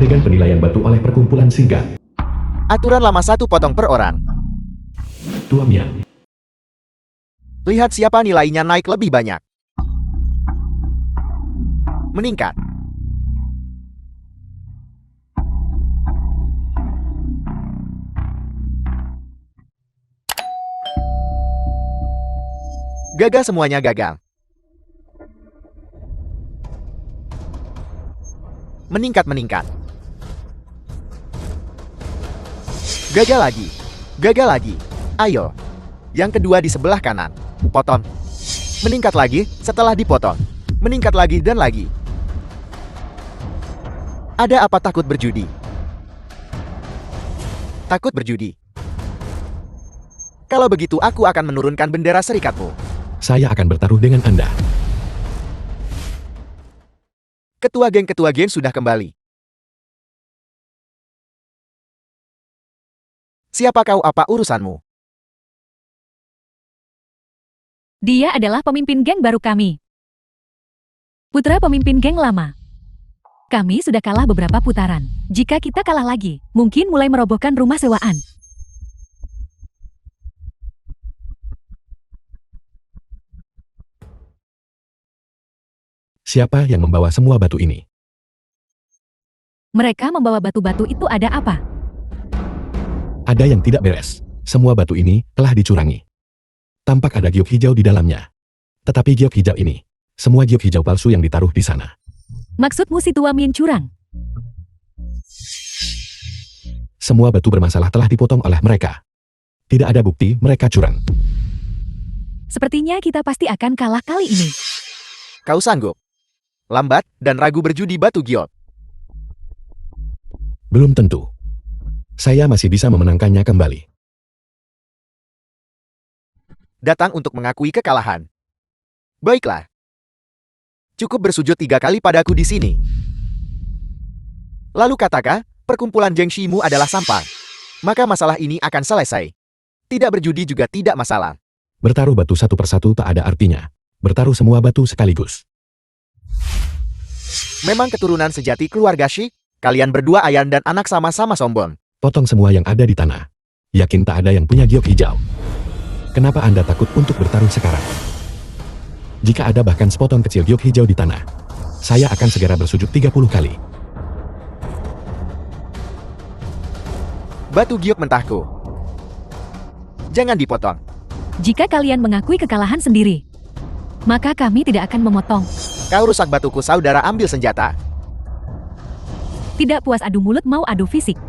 Adegan penilaian batu oleh perkumpulan singgah. Aturan lama 1 potong per orang. Tua Mian. Lihat siapa nilainya naik lebih banyak. Meningkat. Gagal, semuanya gagal. Meningkat. Gagal lagi. Gagal lagi. Ayo. Yang kedua di sebelah kanan. Potong. Meningkat lagi setelah dipotong. Meningkat lagi dan lagi. Ada apa takut berjudi? Takut berjudi. Kalau begitu aku akan menurunkan bendera serikatmu. Saya akan bertaruh dengan Anda. Ketua geng sudah kembali. Siapa kau, apa urusanmu? Dia adalah pemimpin geng baru kami. Putra pemimpin geng lama. Kami sudah kalah beberapa putaran. Jika kita kalah lagi, mungkin mulai merobohkan rumah sewaan. Siapa yang membawa semua batu ini? Mereka membawa batu-batu itu, ada apa? Ada yang tidak beres. Semua batu ini telah dicurangi. Tampak ada giok hijau di dalamnya. Tetapi giok hijau ini, semua giok hijau palsu yang ditaruh di sana. Maksudmu si Tua Mian curang? Semua batu bermasalah telah dipotong oleh mereka. Tidak ada bukti mereka curang. Sepertinya kita pasti akan kalah kali ini. Kau sanggup? Lambat dan ragu berjudi batu giok. Belum tentu. Saya masih bisa memenangkannya kembali. Datang untuk mengakui kekalahan. Baiklah. Cukup bersujud 3 kali padaku di sini. Lalu katakan, perkumpulan geng Shimu adalah sampah. Maka masalah ini akan selesai. Tidak berjudi juga tidak masalah. Bertaruh batu satu persatu tak ada artinya. Bertaruh semua batu sekaligus. Memang keturunan sejati keluarga Shi, kalian berdua ayah dan anak sama-sama sombong. Potong semua yang ada di tanah. Yakin tak ada yang punya giok hijau. Kenapa Anda takut untuk bertaruh sekarang? Jika ada bahkan sepotong kecil giok hijau di tanah, saya akan segera bersujud 30 kali. Batu giok mentahku. Jangan dipotong. Jika kalian mengakui kekalahan sendiri, maka kami tidak akan memotong. Kau rusak batuku, saudara, ambil senjata. Tidak puas adu mulut mau adu fisik.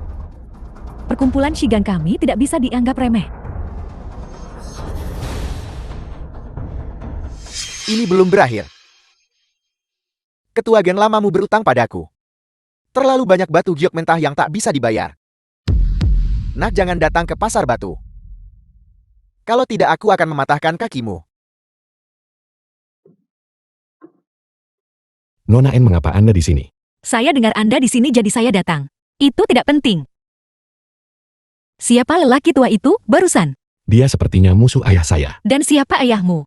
Perkumpulan Shigang kami tidak bisa dianggap remeh. Ini belum berakhir. Ketua geng lamamu berutang padaku. Terlalu banyak batu giok mentah yang tak bisa dibayar. Nah, jangan datang ke pasar batu. Kalau tidak, aku akan mematahkan kakimu. Nona N, mengapa Anda di sini? Saya dengar Anda di sini jadi saya datang. Itu tidak penting. Siapa lelaki tua itu barusan? Dia sepertinya musuh ayah saya. Dan siapa ayahmu?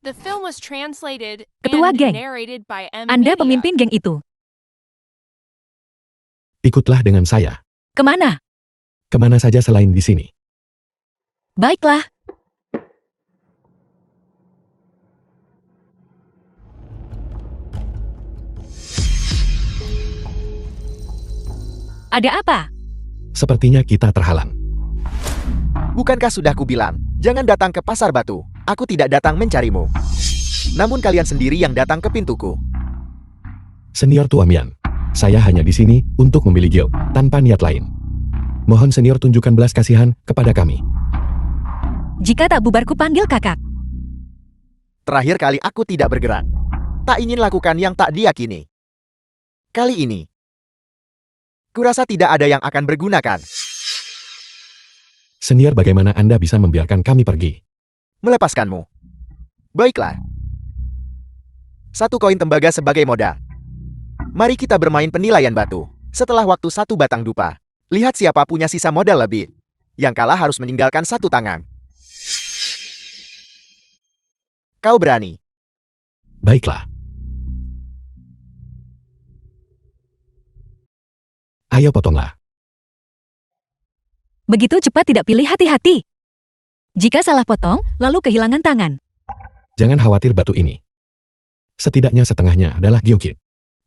The film was translated Ketua and geng. narrated by M. Anda Media. pemimpin geng itu. Ikutlah dengan saya. Kemana? Kemana saja selain di sini. Baiklah. Ada apa? Sepertinya kita terhalang. Bukankah sudah kubilang, jangan datang ke pasar batu. Aku tidak datang mencarimu. Namun kalian sendiri yang datang ke pintuku. Senior Tua Mian, saya hanya di sini untuk membeli giok, tanpa niat lain. Mohon senior tunjukkan belas kasihan kepada kami. Jika tak bubar ku panggil kakak. Terakhir kali aku tidak bergerak. Tak ingin lakukan yang tak diyakini. Kali ini, kurasa tidak ada yang akan bergunakan. Senior, bagaimana Anda bisa membiarkan kami pergi? Melepaskanmu. Baiklah. 1 koin tembaga sebagai modal. Mari kita bermain penilaian batu. Setelah waktu 1 batang dupa, lihat siapa punya sisa modal lebih. Yang kalah harus meninggalkan 1 tangan. Kau berani. Baiklah. Ayo potonglah. Begitu cepat tidak pilih hati-hati. Jika salah potong, lalu kehilangan tangan. Jangan khawatir batu ini. Setidaknya setengahnya adalah Gyokit.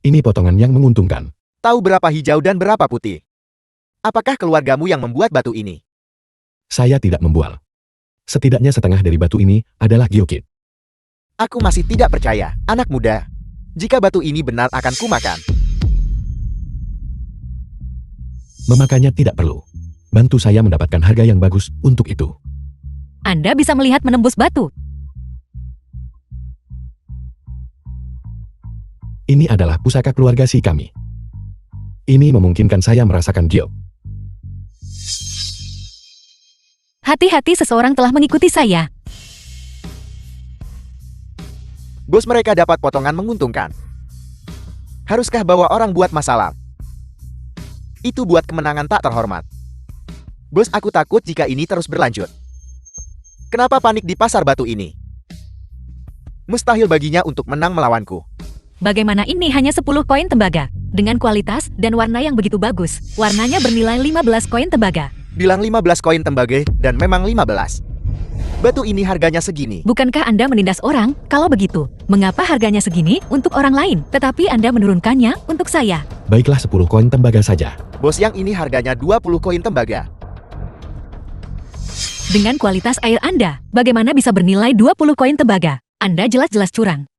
Ini potongan yang menguntungkan. Tahu berapa hijau dan berapa putih? Apakah keluargamu yang membuat batu ini? Saya tidak membual. Setidaknya setengah dari batu ini adalah Gyokit. Aku masih tidak percaya, anak muda. Jika batu ini benar akan kumakan. Memakannya tidak perlu. Bantu saya mendapatkan harga yang bagus untuk itu. Anda bisa melihat menembus batu. Ini adalah pusaka keluarga si kami. Ini memungkinkan saya merasakan giok. Hati-hati, seseorang telah mengikuti saya. Bos mereka dapat potongan menguntungkan. Haruskah bawa orang buat masalah? Itu buat kemenangan tak terhormat. Bos, aku takut jika ini terus berlanjut. Kenapa panik di pasar batu ini? Mustahil baginya untuk menang melawanku. Bagaimana ini hanya 10 koin tembaga? Dengan kualitas dan warna yang begitu bagus. Warnanya bernilai 15 koin tembaga. Bilang 15 koin tembaga dan memang 15. Batu ini harganya segini. Bukankah Anda menindas orang? Kalau begitu, mengapa harganya segini untuk orang lain, tetapi Anda menurunkannya untuk saya? Baiklah 10 koin tembaga saja. Bos, yang ini harganya 20 koin tembaga. Dengan kualitas air Anda, bagaimana bisa bernilai 20 koin tembaga? Anda jelas-jelas curang.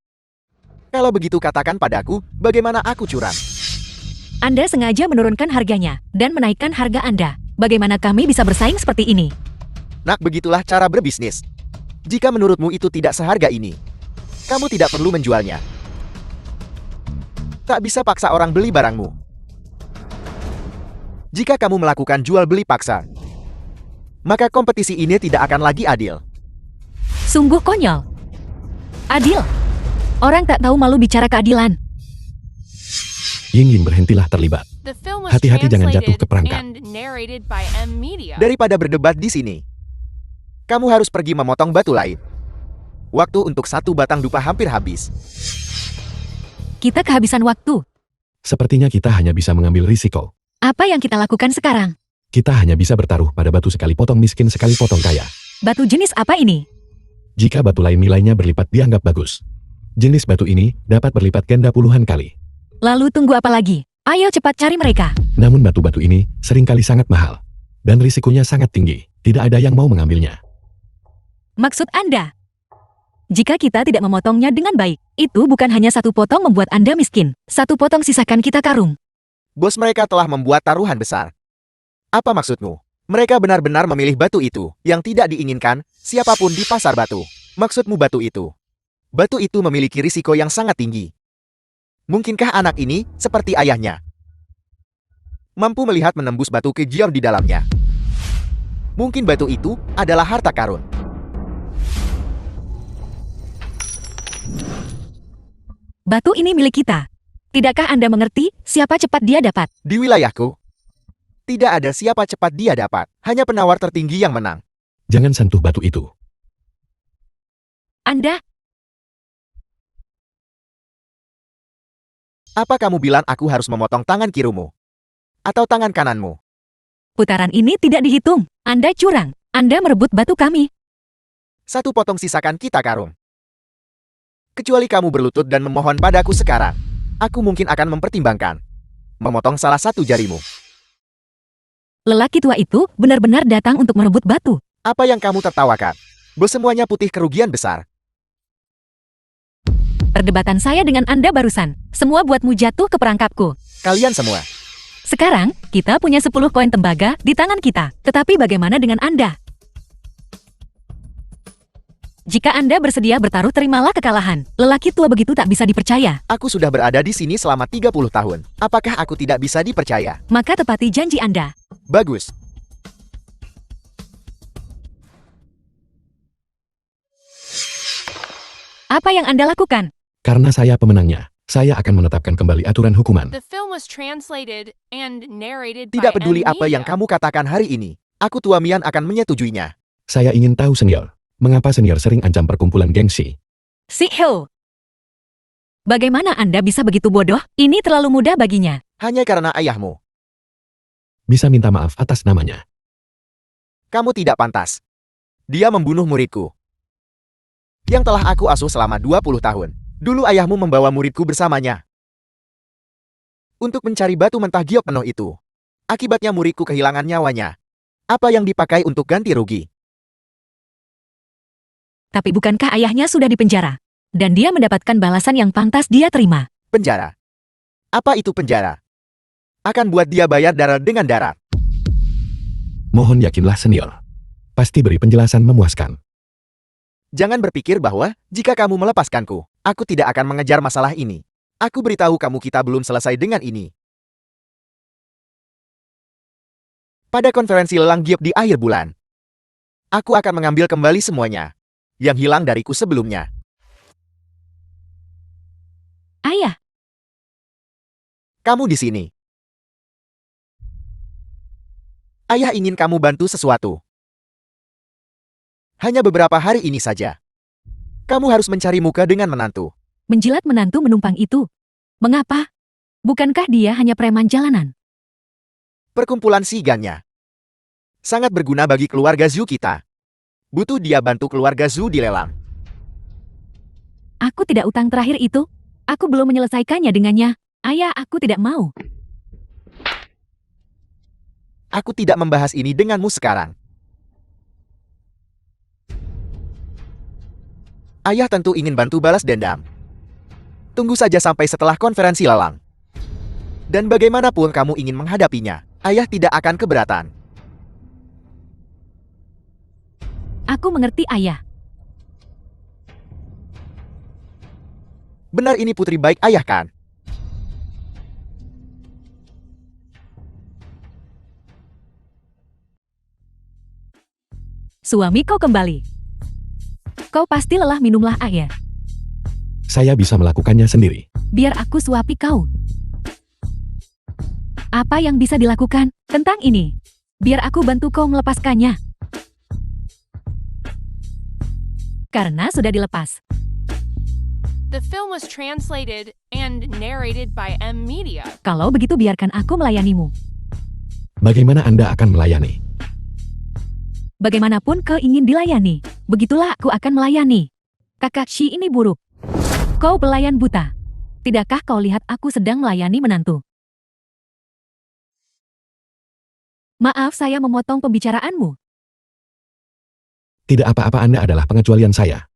Kalau begitu katakan padaku, bagaimana aku curang? Anda sengaja menurunkan harganya dan menaikkan harga Anda. Bagaimana kami bisa bersaing seperti ini? Nak, begitulah cara berbisnis. Jika menurutmu itu tidak seharga ini, kamu tidak perlu menjualnya. Tak bisa paksa orang beli barangmu. Jika kamu melakukan jual beli paksa, maka kompetisi ini tidak akan lagi adil. Sungguh konyol. Adil. Orang tak tahu malu bicara keadilan. Ying Ying, berhentilah terlibat. The film was Hati-hati jangan jatuh ke translated perangkap. and narrated by M Media. Daripada berdebat di sini, kamu harus pergi memotong batu lain. Waktu untuk satu batang dupa hampir habis. Kita kehabisan waktu. Sepertinya kita hanya bisa mengambil risiko. Apa yang kita lakukan sekarang? Kita hanya bisa bertaruh pada batu sekali potong miskin sekali potong kaya. Batu jenis apa ini? Jika batu lain nilainya berlipat dianggap bagus. Jenis batu ini dapat berlipat ganda puluhan kali. Lalu tunggu apa lagi? Ayo cepat cari mereka. Namun batu-batu ini seringkali sangat mahal. Dan risikonya sangat tinggi. Tidak ada yang mau mengambilnya. Maksud Anda? Jika kita tidak memotongnya dengan baik, itu bukan hanya satu potong membuat Anda miskin. Satu potong sisakan kita karung. Bos mereka telah membuat taruhan besar. Apa maksudmu? Mereka benar-benar memilih batu itu yang tidak diinginkan siapapun di pasar batu. Maksudmu batu itu? Batu itu memiliki risiko yang sangat tinggi. Mungkinkah anak ini seperti ayahnya? Mampu melihat menembus batu ke gior di dalamnya. Mungkin batu itu adalah harta karun. Batu ini milik kita. Tidakkah Anda mengerti siapa cepat dia dapat? Di wilayahku, tidak ada siapa cepat dia dapat. Hanya penawar tertinggi yang menang. Jangan sentuh batu itu. Anda, Apa kamu bilang aku harus memotong tangan kirimu? Atau tangan kananmu? putaran ini tidak dihitung. Anda curang. Anda merebut batu kami. Satu potong sisakan kita karung. Kecuali kamu berlutut dan memohon padaku sekarang, aku mungkin akan mempertimbangkan memotong salah satu jarimu. Lelaki tua itu benar-benar datang untuk merebut batu. Apa yang kamu tertawakan? Bos, semuanya putih kerugian besar. Perdebatan saya dengan Anda barusan. Semua buatmu jatuh ke perangkapku. Kalian semua. Sekarang, kita punya 10 koin tembaga di tangan kita. Tetapi bagaimana dengan Anda? Jika Anda bersedia bertaruh, terimalah kekalahan. Lelaki tua begitu tak bisa dipercaya. Aku sudah berada di sini selama 30 tahun. Apakah aku tidak bisa dipercaya? Maka tepati janji Anda. Bagus. Apa yang Anda lakukan? Karena saya pemenangnya, saya akan menetapkan kembali aturan hukuman. The film was translated and narrated Tidak by peduli M apa yang Media. kamu katakan hari ini. Aku tua Mian akan menyetujuinya. Saya ingin tahu senior, mengapa senior sering ancam perkumpulan gengsi? Si Ho. Bagaimana Anda bisa begitu bodoh? Ini terlalu mudah baginya. Hanya karena ayahmu. bisa minta maaf atas namanya. Kamu tidak pantas. Dia membunuh muridku. Yang telah aku asuh selama 20 tahun. Dulu ayahmu membawa muridku bersamanya. Untuk mencari batu mentah giok penuh itu. Akibatnya muridku kehilangan nyawanya. Apa yang dipakai untuk ganti rugi? Tapi bukankah ayahnya sudah dipenjara? Dan dia mendapatkan balasan yang pantas dia terima. Penjara. Apa itu penjara? Akan buat dia bayar darah dengan darah. Mohon yakinlah senior. Pasti beri penjelasan memuaskan. Jangan berpikir bahwa, jika kamu melepaskanku, aku tidak akan mengejar masalah ini. Aku beritahu kamu kita belum selesai dengan ini. Pada konferensi lelang giok di akhir bulan, aku akan mengambil kembali semuanya yang hilang dariku sebelumnya. Ayah, Kamu di sini. Ayah ingin kamu bantu sesuatu. Hanya beberapa hari ini saja. Kamu harus mencari muka dengan menantu. menjilat menantu menumpang itu. Mengapa? Bukankah dia hanya preman jalanan? Perkumpulan Sigannya sangat berguna bagi keluarga Zhu kita. Butuh dia bantu keluarga Zhu dilelang. Aku tidak utang terakhir itu. Aku belum menyelesaikannya dengannya. Ayah, aku tidak mau. Aku tidak membahas ini denganmu sekarang. Ayah tentu ingin bantu balas dendam. Tunggu saja sampai setelah konferensi lelang. Dan bagaimanapun kamu ingin menghadapinya, ayah tidak akan keberatan. Aku mengerti, ayah. Benar ini putri baik ayah kan? Suami kau kembali. Kau pasti lelah, minumlah air. Saya bisa melakukannya sendiri. Biar aku suapi kau. Apa yang bisa dilakukan tentang ini? Biar aku bantu kau melepaskannya. Karena sudah dilepas. The film was translated and narrated by M Media. Kalau begitu biarkan aku melayanimu. Bagaimana Anda akan melayani? Bagaimanapun kau ingin dilayani, begitulah aku akan melayani. Kakak Shi ini buruk. Kau pelayan buta. Tidakkah kau lihat aku sedang melayani menantu? Maaf saya memotong pembicaraanmu. Tidak apa-apa, Anda adalah pengecualian saya.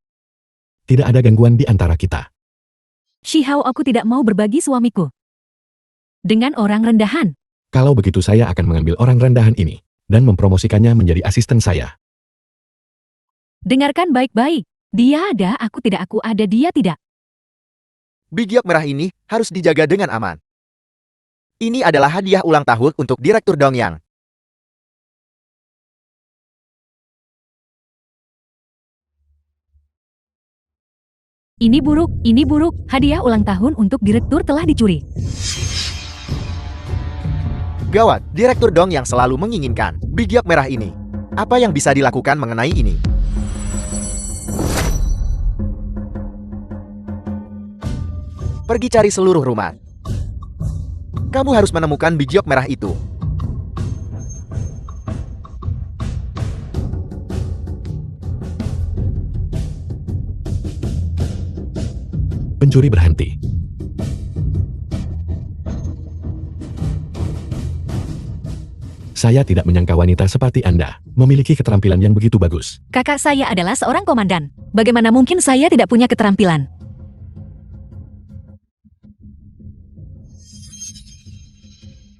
Tidak ada gangguan di antara kita. Shihao, aku tidak mau berbagi suamiku dengan orang rendahan. Kalau begitu saya akan mengambil orang rendahan ini dan mempromosikannya menjadi asisten saya. Dengarkan baik-baik. Dia ada, aku tidak, aku ada, dia tidak. Big Giok merah ini harus dijaga dengan aman. Ini adalah hadiah ulang tahun untuk Direktur Dongyang. Ini buruk, hadiah ulang tahun untuk direktur telah dicuri. Gawat, Direktur Dongyang selalu menginginkan Big Giok merah ini. Apa yang bisa dilakukan mengenai ini? Pergi cari seluruh rumah. Kamu harus menemukan Big Giok merah itu. Pencuri berhenti. Saya tidak menyangka wanita seperti Anda memiliki keterampilan yang begitu bagus. Kakak saya adalah seorang komandan. Bagaimana mungkin saya tidak punya keterampilan?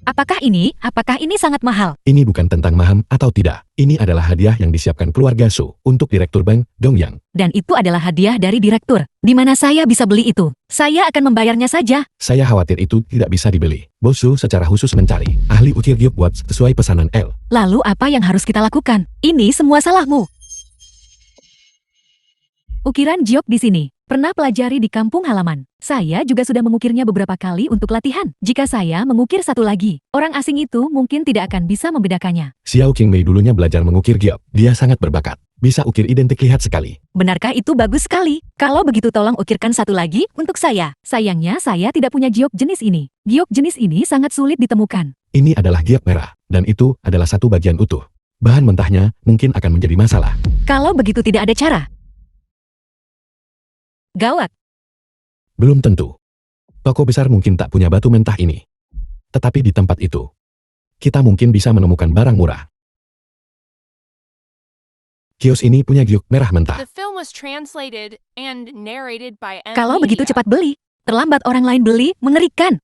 Apakah ini sangat mahal? Ini bukan tentang mahal atau tidak. Ini adalah hadiah yang disiapkan keluarga Su untuk Direktur Bank Dongyang. Dan itu adalah hadiah dari direktur. Di mana saya bisa beli itu? Saya akan membayarnya saja. Saya khawatir itu tidak bisa dibeli. Bos Su secara khusus mencari ahli ukir giok watch sesuai pesanan L. Lalu apa yang harus kita lakukan? Ini semua salahmu. Ukiran giok di sini. Pernah pelajari di kampung halaman. Saya juga sudah mengukirnya beberapa kali untuk latihan. Jika saya mengukir satu lagi, orang asing itu mungkin tidak akan bisa membedakannya. Xiao Qingmei dulunya belajar mengukir giok. Dia sangat berbakat. Bisa ukir identik, lihat sekali. Benarkah itu? Bagus sekali. Kalau begitu tolong ukirkan satu lagi untuk saya. Sayangnya saya tidak punya giok jenis ini. Giok jenis ini sangat sulit ditemukan. Ini adalah giok merah, dan itu adalah satu bagian utuh. Bahan mentahnya mungkin akan menjadi masalah. Kalau begitu tidak ada cara. Gawat. Belum tentu. Toko besar mungkin tak punya batu mentah ini. Tetapi di tempat itu, kita mungkin bisa menemukan barang murah. Kios ini punya giok merah mentah. The film was translated and narrated by M. Kalau begitu Media. cepat beli. Terlambat orang lain beli, mengerikan.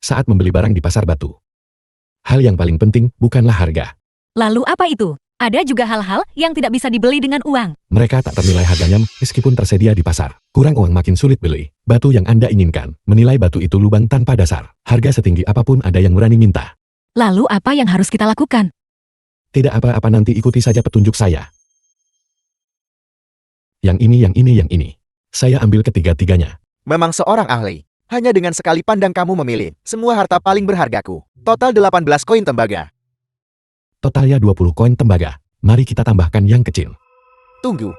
Saat membeli barang di pasar batu, hal yang paling penting bukanlah harga. Lalu apa itu? Ada juga hal-hal yang tidak bisa dibeli dengan uang. Mereka tak ternilai harganya meskipun tersedia di pasar. Kurang uang makin sulit beli. Batu yang Anda inginkan, menilai batu itu lubang tanpa dasar. Harga setinggi apapun ada yang berani minta. Lalu apa yang harus kita lakukan? Tidak apa-apa, nanti ikuti saja petunjuk saya. Yang ini. Saya ambil ketiga-tiganya. Memang seorang ahli. Hanya dengan sekali pandang kamu memilih semua harta paling berhargaku. Total 18 koin tembaga. Totalnya 20 koin tembaga. Mari kita tambahkan yang kecil. Tunggu.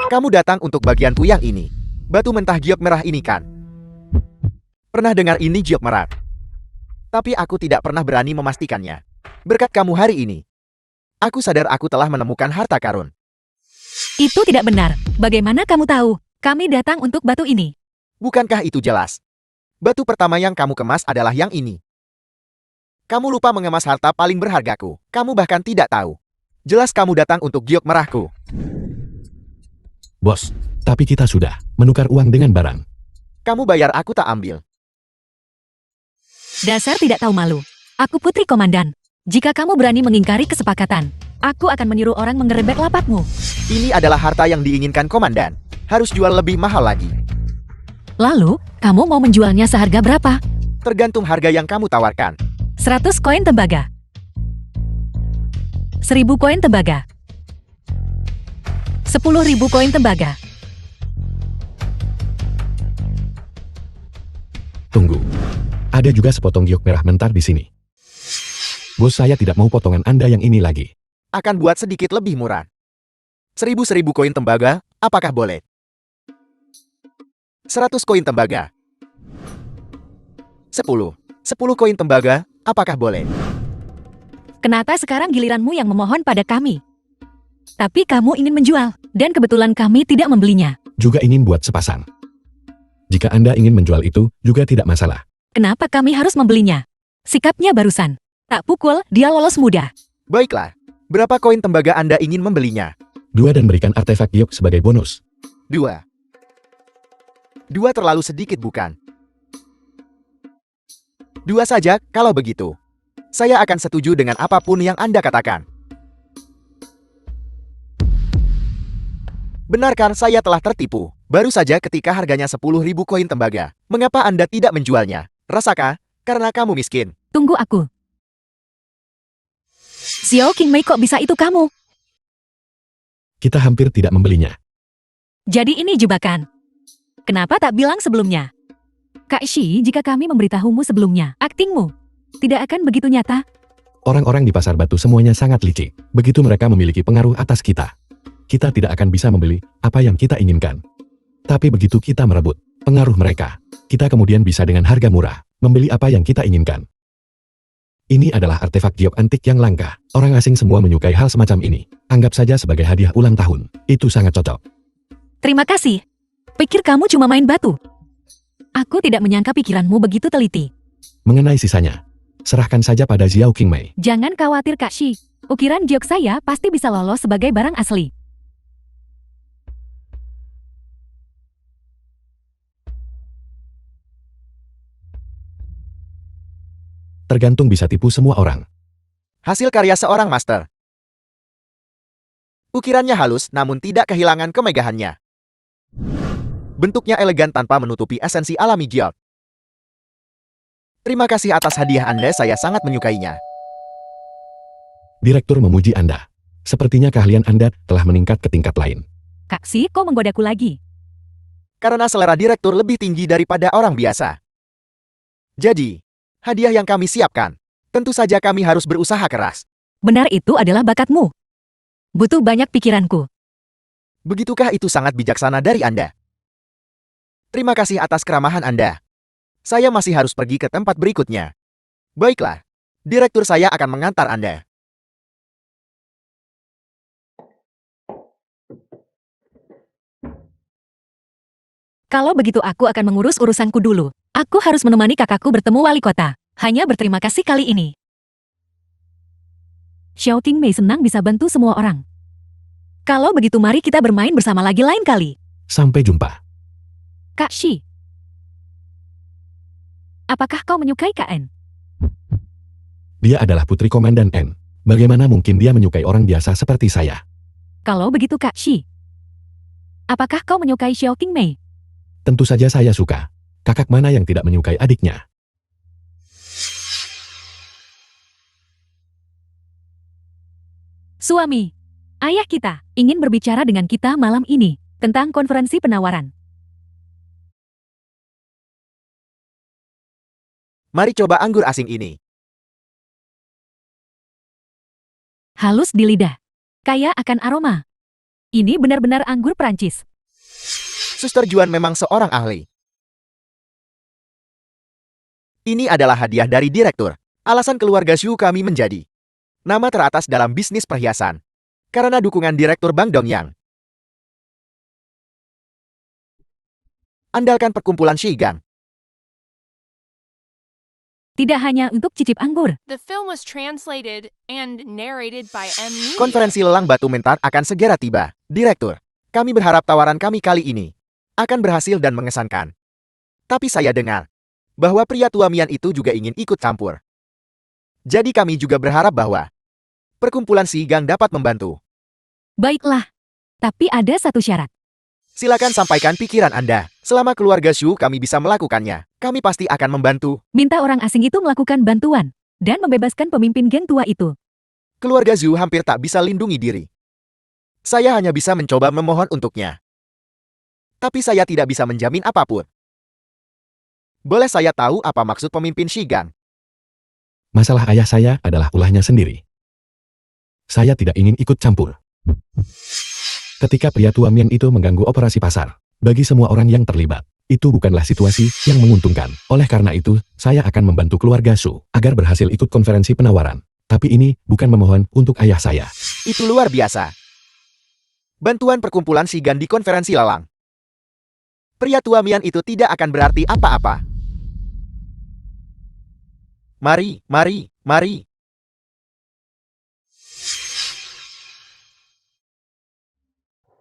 Kamu datang untuk bagianku yang ini. Batu mentah giok merah ini kan? Pernah dengar ini giok merah? Tapi aku tidak pernah berani memastikannya. Berkat kamu hari ini, aku sadar aku telah menemukan harta karun. Itu tidak benar. Bagaimana kamu tahu? Kami datang untuk batu ini. Bukankah itu jelas? Batu pertama yang kamu kemas adalah yang ini. Kamu lupa mengemas harta paling berhargaku. Kamu bahkan tidak tahu. Jelas kamu datang untuk giok merahku. Bos, tapi kita sudah menukar uang dengan barang. Kamu bayar, aku tak ambil. Dasar tidak tahu malu. Aku putri komandan. Jika kamu berani mengingkari kesepakatan, aku akan menyuruh orang mengerebek lapakmu. Ini adalah harta yang diinginkan komandan. Harus jual lebih mahal lagi. Lalu, kamu mau menjualnya seharga berapa? Tergantung harga yang kamu tawarkan. 100 koin tembaga. 1000 koin tembaga. 10.000 koin tembaga. Tunggu. Ada juga sepotong giok merah mentar di sini. Bos, saya tidak mau potongan Anda yang ini lagi. Akan buat sedikit lebih murah. 1000 koin tembaga, apakah boleh? 100 koin tembaga. 10 koin tembaga, apakah boleh? Kenapa sekarang giliranmu yang memohon pada kami? Tapi kamu ingin menjual, dan kebetulan kami tidak membelinya. Juga ingin buat sepasang. Jika Anda ingin menjual itu, juga tidak masalah. Kenapa kami harus membelinya? Sikapnya barusan. Tak pukul, dia lolos mudah. Baiklah. Berapa koin tembaga Anda ingin membelinya? 2 dan berikan artefak giok sebagai bonus. 2 terlalu sedikit, bukan? 2 saja, kalau begitu. Saya akan setuju dengan apapun yang Anda katakan. Benarkan saya telah tertipu. Baru saja ketika harganya 10.000 koin tembaga. Mengapa Anda tidak menjualnya? Rasakah? Karena kamu miskin. Tunggu aku. Xiao Qingmei, kok bisa itu kamu? Kita hampir tidak membelinya. Jadi ini jebakan. Kenapa tak bilang sebelumnya? Kak Shi, jika kami memberitahumu sebelumnya, aktingmu tidak akan begitu nyata. Orang-orang di pasar batu semuanya sangat licik. Begitu mereka memiliki pengaruh atas kita. Kita tidak akan bisa membeli apa yang kita inginkan. Tapi begitu kita merebut pengaruh mereka, kita kemudian bisa dengan harga murah membeli apa yang kita inginkan. Ini adalah artefak giok antik yang langka. Orang asing semua menyukai hal semacam ini. Anggap saja sebagai hadiah ulang tahun. Itu sangat cocok. Terima kasih. Pikir kamu cuma main batu. Aku tidak menyangka pikiranmu begitu teliti. Mengenai sisanya, serahkan saja pada Xiao Qingmei. Jangan khawatir Kak Shi. Ukiran giok saya pasti bisa lolos sebagai barang asli. Tergantung, bisa tipu semua orang. Hasil karya seorang master. Ukirannya halus namun tidak kehilangan kemegahannya. Bentuknya elegan tanpa menutupi esensi alami giok. Terima kasih atas hadiah Anda, saya sangat menyukainya. Direktur memuji Anda. Sepertinya keahlian Anda telah meningkat ke tingkat lain. Kak Shi, kok menggodaku lagi? Karena selera direktur lebih tinggi daripada orang biasa. Jadi, hadiah yang kami siapkan, tentu saja kami harus berusaha keras. Benar, itu adalah bakatmu. Butuh banyak pikiranku. Begitukah itu sangat bijaksana dari Anda? Terima kasih atas keramahan Anda. Saya masih harus pergi ke tempat berikutnya. Baiklah, direktur saya akan mengantar Anda. Kalau begitu aku akan mengurus urusanku dulu. Aku harus menemani kakakku bertemu wali kota. Hanya berterima kasih kali ini. Xiao Tingmei senang bisa bantu semua orang. Kalau begitu mari kita bermain bersama lagi lain kali. Sampai jumpa. Kak Shi. Apakah kau menyukai Kak N? Dia adalah putri Komandan N. Bagaimana mungkin dia menyukai orang biasa seperti saya? Kalau begitu Kak Shi. Apakah kau menyukai Xiao Tingmei? Tentu saja saya suka. Kakak mana yang tidak menyukai adiknya? Suami, ayah kita ingin berbicara dengan kita malam ini tentang konferensi penawaran. Mari coba anggur asing ini. Halus di lidah. Kaya akan aroma. Ini benar-benar anggur Prancis. Suster Juan memang seorang ahli. Ini adalah hadiah dari direktur. Alasan keluarga Xu kami menjadi nama teratas dalam bisnis perhiasan. Karena dukungan direktur Bank Dongyang. Andalkan perkumpulan Shigang. Tidak hanya untuk cicip anggur. The film was translated and narrated by M Media. Konferensi lelang batu mentar akan segera tiba. Direktur, kami berharap tawaran kami kali ini akan berhasil dan mengesankan. Tapi saya dengar bahwa pria tua Mian itu juga ingin ikut campur. Jadi kami juga berharap bahwa perkumpulan Shigang dapat membantu. Baiklah. Tapi ada satu syarat. Silakan sampaikan pikiran Anda. Selama keluarga Xu kami bisa melakukannya, kami pasti akan membantu. Minta orang asing itu melakukan bantuan dan membebaskan pemimpin geng tua itu. Keluarga Xu hampir tak bisa lindungi diri. Saya hanya bisa mencoba memohon untuknya. Tapi saya tidak bisa menjamin apapun. Boleh saya tahu apa maksud pemimpin Shigang? Masalah ayah saya adalah ulahnya sendiri. Saya tidak ingin ikut campur. Ketika pria tua Mian itu mengganggu operasi pasar, bagi semua orang yang terlibat, itu bukanlah situasi yang menguntungkan. Oleh karena itu, saya akan membantu keluarga Su agar berhasil ikut konferensi penawaran. Tapi ini bukan memohon untuk ayah saya. Itu luar biasa. Bantuan perkumpulan Shigan di konferensi lelang. Pria tua Mian itu tidak akan berarti apa-apa. Mari, mari, mari.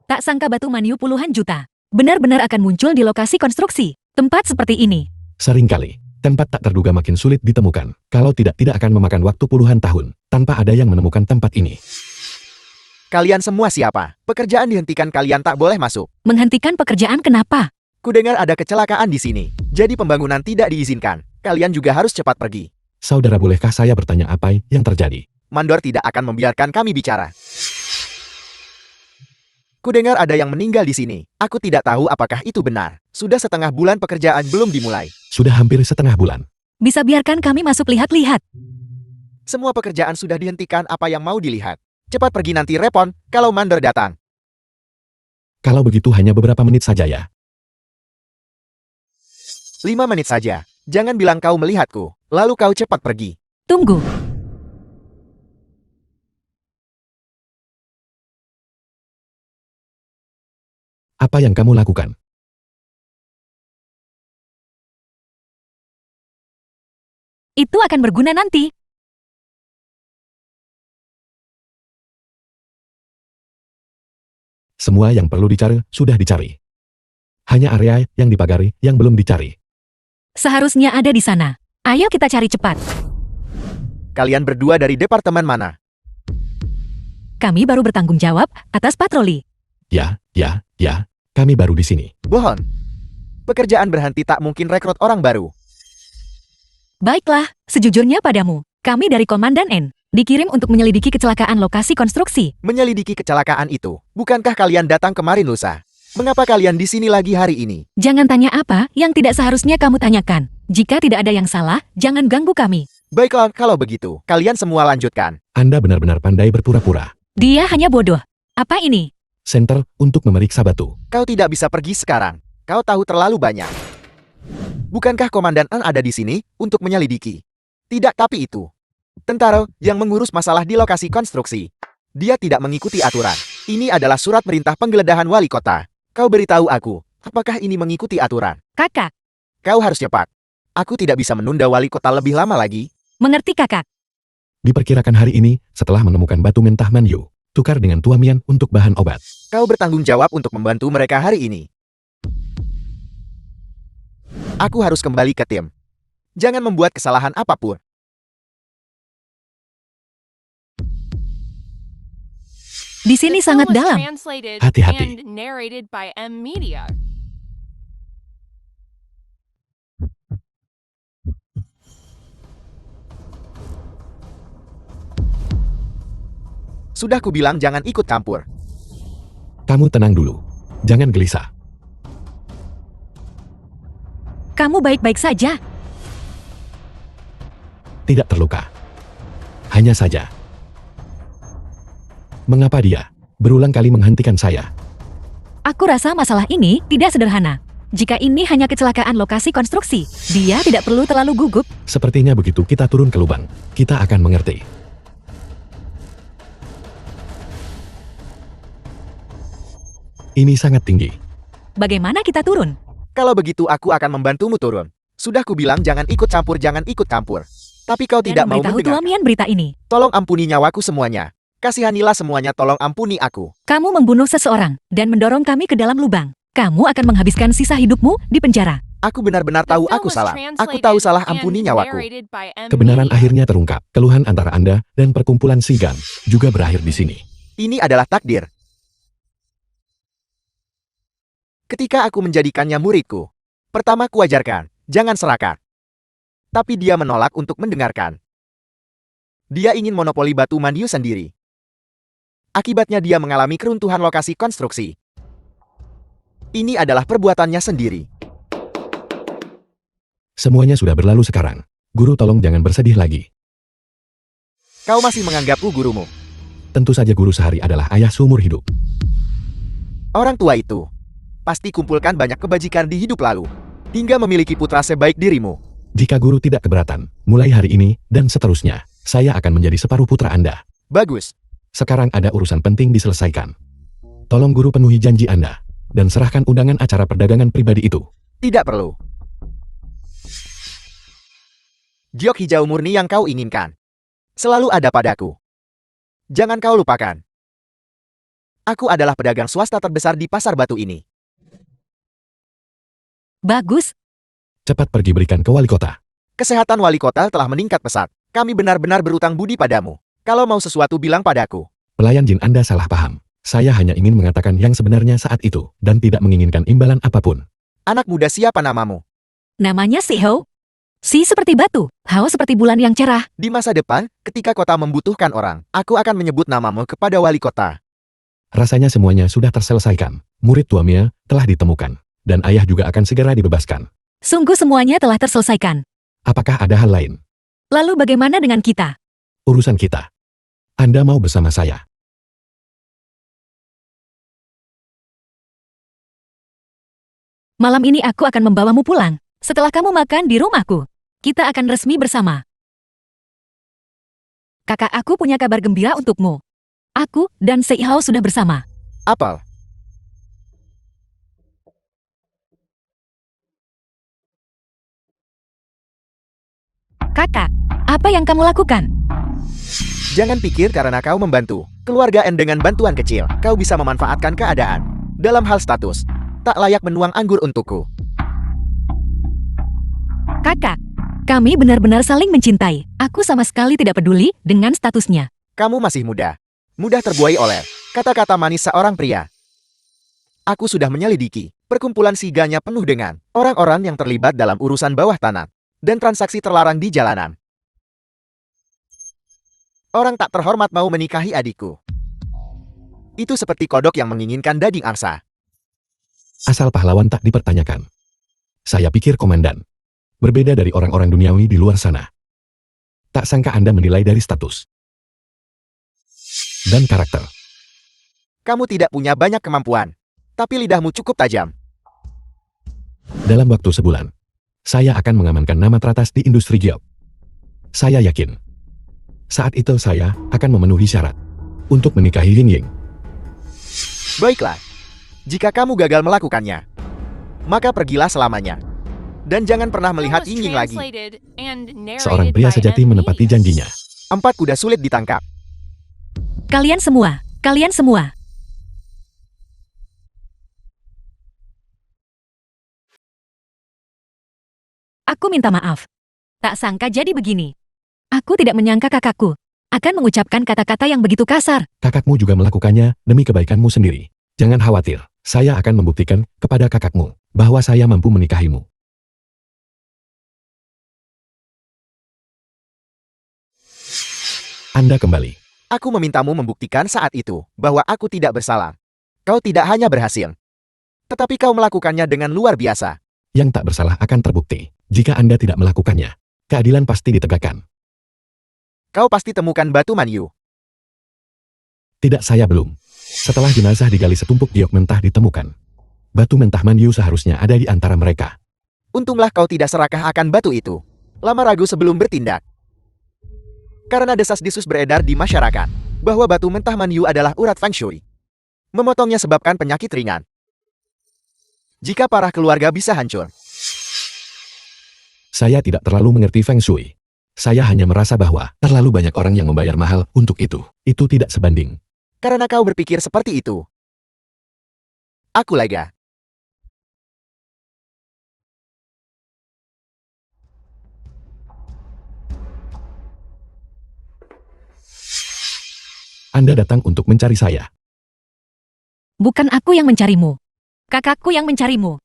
Tak sangka batu maniu puluhan juta. Benar-benar akan muncul di lokasi konstruksi. Tempat seperti ini. Seringkali, tempat tak terduga makin sulit ditemukan. Kalau tidak akan memakan waktu puluhan tahun, tanpa ada yang menemukan tempat ini. Kalian semua siapa? Pekerjaan dihentikan, kalian tak boleh masuk. Menghentikan pekerjaan kenapa? Kudengar ada kecelakaan di sini. Jadi pembangunan tidak diizinkan. Kalian juga harus cepat pergi. Saudara, bolehkah saya bertanya apa yang terjadi? Mandor tidak akan membiarkan kami bicara. Kudengar ada yang meninggal di sini. Aku tidak tahu apakah itu benar. Sudah setengah bulan pekerjaan belum dimulai. Sudah hampir setengah bulan. Bisa biarkan kami masuk lihat-lihat. Semua pekerjaan sudah dihentikan, apa yang mau dilihat. Cepat pergi, nanti repot kalau mandor datang. Kalau begitu hanya beberapa menit saja ya. 5 menit saja. Jangan bilang kau melihatku. Lalu kau cepat pergi. Tunggu. Apa yang kamu lakukan? Itu akan berguna nanti. Semua yang perlu dicari, sudah dicari. Hanya area yang dipagari yang belum dicari. Seharusnya ada di sana. Ayo kita cari cepat. Kalian berdua dari departemen mana? Kami baru bertanggung jawab atas patroli. Ya. Kami baru di sini. Bohong. Pekerjaan berhenti, tak mungkin rekrut orang baru. Baiklah, sejujurnya padamu. Kami dari Komandan N. Dikirim untuk menyelidiki kecelakaan lokasi konstruksi. Menyelidiki kecelakaan itu. Bukankah kalian datang kemarin lusa? Mengapa kalian di sini lagi hari ini? Jangan tanya apa yang tidak seharusnya kamu tanyakan. Jika tidak ada yang salah, jangan ganggu kami. Baiklah, kalau begitu, kalian semua lanjutkan. Anda benar-benar pandai berpura-pura. Dia hanya bodoh. Apa ini? center untuk memeriksa batu. Kau tidak bisa pergi sekarang. Kau tahu terlalu banyak. Bukankah Komandan An ada di sini untuk menyelidiki? Tidak, tapi itu tentara yang mengurus masalah di lokasi konstruksi. Dia tidak mengikuti aturan. Ini adalah surat perintah penggeledahan wali kota. Kau beritahu aku, apakah ini mengikuti aturan? Kakak, Kau harus cepat. Aku tidak bisa menunda wali kota lebih lama lagi. mengerti kakak. Diperkirakan hari ini, setelah menemukan batu mentah Manyu, tukar dengan Tuamian untuk bahan obat. Kau bertanggung jawab untuk membantu mereka hari ini. Aku harus kembali ke tim. Jangan membuat kesalahan apapun. Di sini The film sangat was dalam. translated Hati-hati. and narrated by M Media. Sudah kubilang jangan ikut campur. Kamu tenang dulu. Jangan gelisah. Kamu baik-baik saja. Tidak terluka. Hanya saja. Mengapa dia berulang kali menghentikan saya? Aku rasa masalah ini tidak sederhana. Jika ini hanya kecelakaan lokasi konstruksi, dia tidak perlu terlalu gugup. Sepertinya begitu kita turun ke lubang, kita akan mengerti. Ini sangat tinggi. Bagaimana kita turun? Kalau begitu aku akan membantumu turun. Sudah kubilang jangan ikut campur, jangan ikut campur. Tapi kau Dan tidak mau memberitahu mendengar. Tuamian berita ini. Tolong ampuni nyawaku semuanya. Kasihanilah semuanya, tolong ampuni aku. Kamu membunuh seseorang dan mendorong kami ke dalam lubang. Kamu akan menghabiskan sisa hidupmu di penjara. Aku benar-benar The tahu film aku was salah. Aku translated tahu salah, and ampuni nyawaku. narrated by M Kebenaran Media. akhirnya terungkap. Keluhan antara Anda dan perkumpulan Sigan juga berakhir di sini. Ini adalah takdir. Ketika aku menjadikannya muridku, pertama kuajarkan, jangan serakah. Tapi dia menolak untuk mendengarkan. Dia ingin monopoli batu Manyu sendiri. Akibatnya dia mengalami keruntuhan lokasi konstruksi. Ini adalah perbuatannya sendiri. Semuanya sudah berlalu sekarang. Guru, tolong jangan bersedih lagi. Kau masih menganggapku gurumu. Tentu saja guru sehari adalah ayah seumur hidup. Orang tua itu pasti kumpulkan banyak kebajikan di hidup lalu, hingga memiliki putra sebaik dirimu. Jika guru tidak keberatan, mulai hari ini dan seterusnya, saya akan menjadi separuh putra Anda. Bagus. Sekarang ada urusan penting diselesaikan. Tolong guru penuhi janji Anda, dan serahkan undangan acara perdagangan pribadi itu. Tidak perlu. Giok hijau murni yang kau inginkan selalu ada padaku. Jangan kau lupakan. Aku adalah pedagang swasta terbesar di pasar batu ini. Bagus. Cepat pergi berikan ke wali kota. Kesehatan wali kota telah meningkat pesat. Kami benar-benar berutang budi padamu. Kalau mau sesuatu bilang padaku. Pelayan Jin Anda salah paham. Saya hanya ingin mengatakan yang sebenarnya saat itu, dan tidak menginginkan imbalan apapun. Anak muda, siapa namamu? Namanya Si Ho. Si seperti batu, Hao seperti bulan yang cerah. Di masa depan, ketika kota membutuhkan orang, aku akan menyebut namamu kepada wali kota. Rasanya semuanya sudah terselesaikan. Murid Tuamia telah ditemukan, dan ayah juga akan segera dibebaskan. Sungguh semuanya telah terselesaikan. Apakah ada hal lain? Lalu bagaimana dengan kita? Urusan kita. Anda mau bersama saya? Malam ini aku akan membawamu pulang. Setelah kamu makan di rumahku, kita akan resmi bersama. Kakak aku punya kabar gembira untukmu. Aku dan Si Hao sudah bersama. Apel. Kakak, apa yang kamu lakukan? Jangan pikir karena kau membantu keluarga N dengan bantuan kecil, kau bisa memanfaatkan keadaan. Dalam hal status, tak layak menuang anggur untukku. Kakak, kami benar-benar saling mencintai. Aku sama sekali tidak peduli dengan statusnya. Kamu masih muda. Mudah terbuai oleh kata-kata manis seorang pria. Aku sudah menyelidiki. Perkumpulan Siganya penuh dengan orang-orang yang terlibat dalam urusan bawah tanah dan transaksi terlarang di jalanan. Orang tak terhormat mau menikahi adikku. Itu seperti kodok yang menginginkan daging angsa. Asal pahlawan tak dipertanyakan. Saya pikir komandan. Berbeda dari orang-orang duniawi di luar sana. Tak sangka Anda menilai dari status dan karakter. Kamu tidak punya banyak kemampuan, tapi lidahmu cukup tajam. Dalam waktu sebulan, saya akan mengamankan nama teratas di industri giok. Saya yakin. Saat itu saya akan memenuhi syarat untuk menikahi Ying Ying. Baiklah, jika kamu gagal melakukannya, maka pergilah selamanya. Dan jangan pernah melihat was Ying Ying lagi. translated and narrated Seorang pria by sejati M. menepati Media. janjinya. 4 kuda sulit ditangkap. Kalian semua, kalian semua. Aku minta maaf. Tak sangka jadi begini. Aku tidak menyangka kakakku akan mengucapkan kata-kata yang begitu kasar. Kakakmu juga melakukannya demi kebaikanmu sendiri. Jangan khawatir, saya akan membuktikan kepada kakakmu bahwa saya mampu menikahimu. Anda kembali. Aku memintamu membuktikan saat itu bahwa aku tidak bersalah. Kau tidak hanya berhasil, tetapi kau melakukannya dengan luar biasa. Yang tak bersalah akan terbukti. Jika Anda tidak melakukannya, keadilan pasti ditegakkan. Kau pasti temukan batu manyu. Tidak, saya belum. Setelah jenazah digali setumpuk giok mentah ditemukan. Batu mentah Manyu seharusnya ada di antara mereka. Untunglah kau tidak serakah akan batu itu. Lama ragu sebelum bertindak. Karena desas-desus beredar di masyarakat bahwa batu mentah manyu adalah urat feng shui. Memotongnya sebabkan penyakit ringan. Jika parah keluarga bisa hancur. Saya tidak terlalu mengerti feng shui. Saya hanya merasa bahwa terlalu banyak orang yang membayar mahal untuk itu. Itu tidak sebanding. Karena kau berpikir seperti itu. Aku lega. Anda datang untuk mencari saya. Bukan aku yang mencarimu. Kakakku yang mencarimu.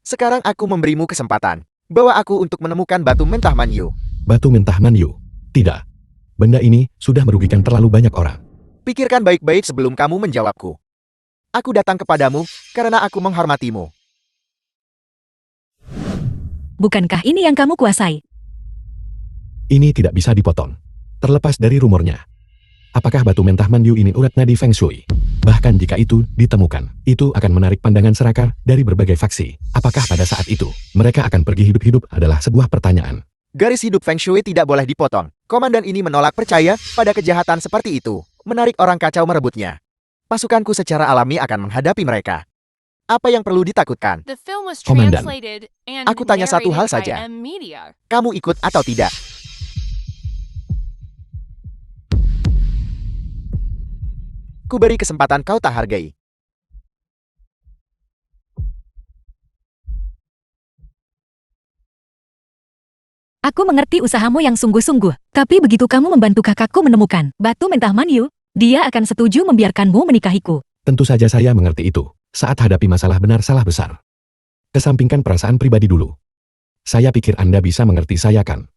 Sekarang aku memberimu kesempatan. Bawa aku untuk menemukan batu mentah manyu. Batu mentah Manyu. Tidak. Benda ini sudah merugikan terlalu banyak orang. Pikirkan baik-baik sebelum kamu menjawabku. Aku datang kepadamu karena aku menghormatimu. Bukankah ini yang kamu kuasai? Ini tidak bisa dipotong. Terlepas dari rumornya. Apakah batu mentah Manyu ini urat nadi feng shui? Bahkan jika itu ditemukan, itu akan menarik pandangan serakah dari berbagai faksi. Apakah pada saat itu, mereka akan pergi hidup-hidup adalah sebuah pertanyaan. Garis hidup feng shui tidak boleh dipotong. Komandan ini menolak percaya pada kejahatan seperti itu. Menarik orang kacau merebutnya. Pasukanku secara alami akan menghadapi mereka. Apa yang perlu ditakutkan? The film was Komandan, translated and aku tanya satu hal narrated by saja. M. Media. Kamu ikut atau tidak? Ku beri kesempatan kau tak hargai. Aku mengerti usahamu yang sungguh-sungguh. Tapi begitu kamu membantu kakakku menemukan batu mentah Manyu, dia akan setuju membiarkanmu menikahiku. Tentu saja saya mengerti itu. Saat hadapi masalah benar salah besar. Kesampingkan perasaan pribadi dulu. Saya pikir Anda bisa mengerti saya kan?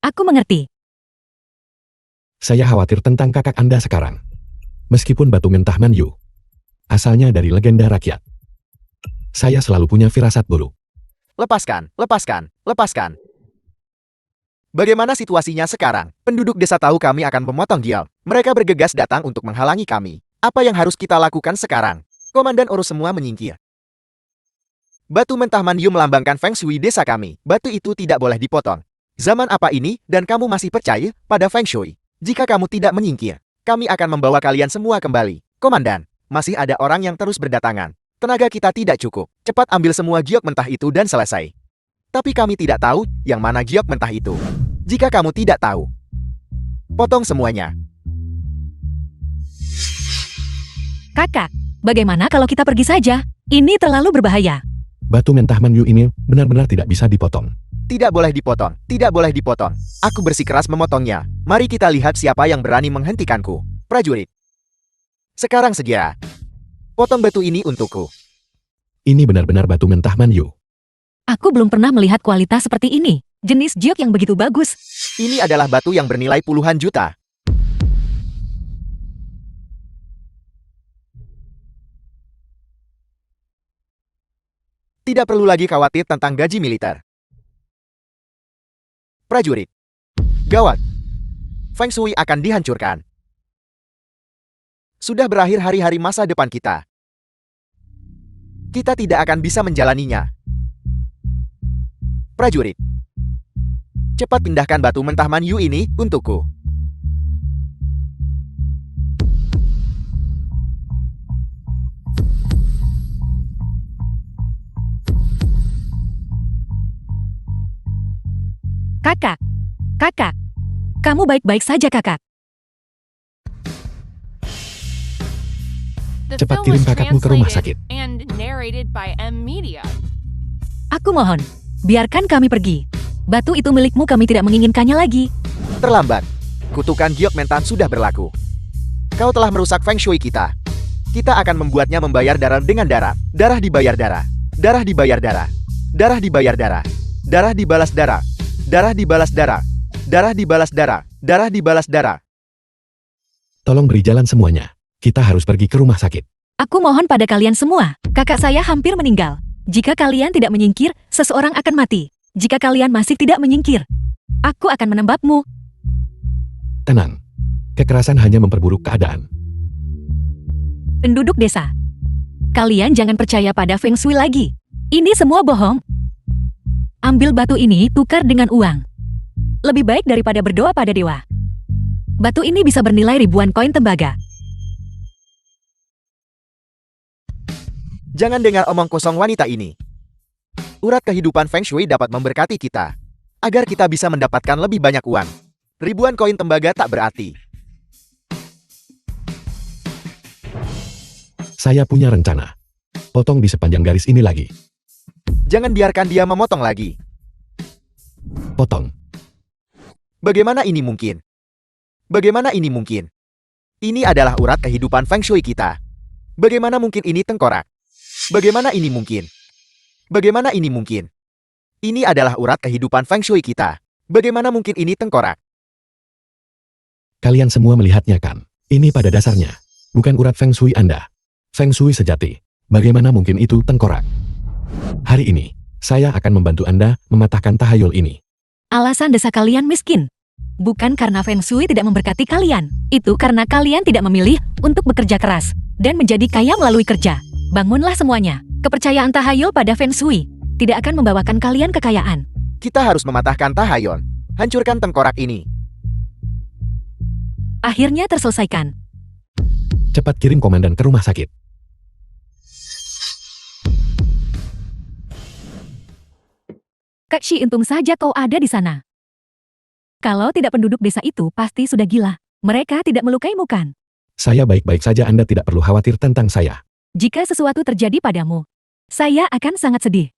Aku mengerti. Saya khawatir tentang kakak Anda sekarang. Meskipun batu mentah Manyu asalnya dari legenda rakyat. Saya selalu punya firasat buruk. Lepaskan, lepaskan, lepaskan. Bagaimana situasinya sekarang? Penduduk desa tahu kami akan memotong giok. Mereka bergegas datang untuk menghalangi kami. Apa yang harus kita lakukan sekarang? Komandan urus semua menyingkir. Batu mentah Manyu melambangkan feng shui desa kami. Batu itu tidak boleh dipotong. Zaman apa ini dan kamu masih percaya pada feng shui? Jika kamu tidak menyingkir, kami akan membawa kalian semua kembali. Komandan, masih ada orang yang terus berdatangan. Tenaga kita tidak cukup. Cepat ambil semua giok mentah itu dan selesai. Tapi kami tidak tahu yang mana giok mentah itu. Jika kamu tidak tahu, potong semuanya. Kakak, bagaimana kalau kita pergi saja? Ini terlalu berbahaya. Batu mentah Manyu ini benar-benar tidak bisa dipotong. Tidak boleh dipotong, tidak boleh dipotong. Aku bersikeras memotongnya. Mari kita lihat siapa yang berani menghentikanku. Prajurit. Sekarang segera. Potong batu ini untukku. Ini benar-benar batu mentah Manyu. Aku belum pernah melihat kualitas seperti ini. Jenis giok yang begitu bagus. Ini adalah batu yang bernilai puluhan juta. Tidak perlu lagi khawatir tentang gaji militer. Prajurit. Gawat. Feng Shui akan dihancurkan. Sudah berakhir hari-hari masa depan kita. Kita tidak akan bisa menjalaninya. Prajurit, cepat pindahkan batu mentah Man Yu ini untukku. Kakak, kakak, kamu baik-baik saja kakak. The Cepat film kirim was kakakmu ke rumah translated sakit. and narrated by M Media. Aku mohon, biarkan kami pergi. Batu itu milikmu, kami tidak menginginkannya lagi. Terlambat. Kutukan Giok Mentan sudah berlaku. Kau telah merusak Feng Shui kita. Kita akan membuatnya membayar darah dengan darah. Darah dibayar darah. Darah dibayar darah. Darah dibayar darah. Darah dibalas darah. Darah dibalas darah. Darah dibalas darah. Darah dibalas darah. Tolong beri jalan semuanya. Kita harus pergi ke rumah sakit. Aku mohon pada kalian semua, kakak saya hampir meninggal. Jika kalian tidak menyingkir, seseorang akan mati. Jika kalian masih tidak menyingkir, aku akan menembakmu. Tenang. Kekerasan hanya memperburuk keadaan. Penduduk desa, kalian jangan percaya pada Feng Shui lagi. Ini semua bohong. Ambil batu ini, tukar dengan uang. Lebih baik daripada berdoa pada dewa. Batu ini bisa bernilai ribuan koin tembaga. Jangan dengar omong kosong wanita ini. Urat kehidupan Feng Shui dapat memberkati kita, agar kita bisa mendapatkan lebih banyak uang. Ribuan koin tembaga tak berarti. Saya punya rencana. Potong di sepanjang garis ini lagi. Jangan biarkan dia memotong lagi. Potong. Bagaimana ini mungkin? Bagaimana ini mungkin? Ini adalah urat kehidupan Feng Shui kita. Bagaimana mungkin ini tengkorak? Bagaimana ini mungkin? Bagaimana ini mungkin? Ini adalah urat kehidupan Feng Shui kita. Bagaimana mungkin ini tengkorak? Kalian semua melihatnya kan? Ini pada dasarnya bukan urat Feng Shui Anda. Feng Shui sejati. Bagaimana mungkin itu tengkorak? Hari ini, saya akan membantu Anda mematahkan tahayul ini. Alasan desa kalian miskin. Bukan karena Feng Shui tidak memberkati kalian. Itu karena kalian tidak memilih untuk bekerja keras dan menjadi kaya melalui kerja. Bangunlah semuanya. Kepercayaan tahayul pada Feng Shui tidak akan membawakan kalian kekayaan. Kita harus mematahkan tahayul. Hancurkan tengkorak ini. Akhirnya terselesaikan. Cepat kirim komandan ke rumah sakit. Kak Shi, untung saja kau ada di sana. Kalau tidak, penduduk desa itu pasti sudah gila. Mereka tidak melukaimu kan? Saya baik-baik saja, Anda tidak perlu khawatir tentang saya. Jika sesuatu terjadi padamu, saya akan sangat sedih.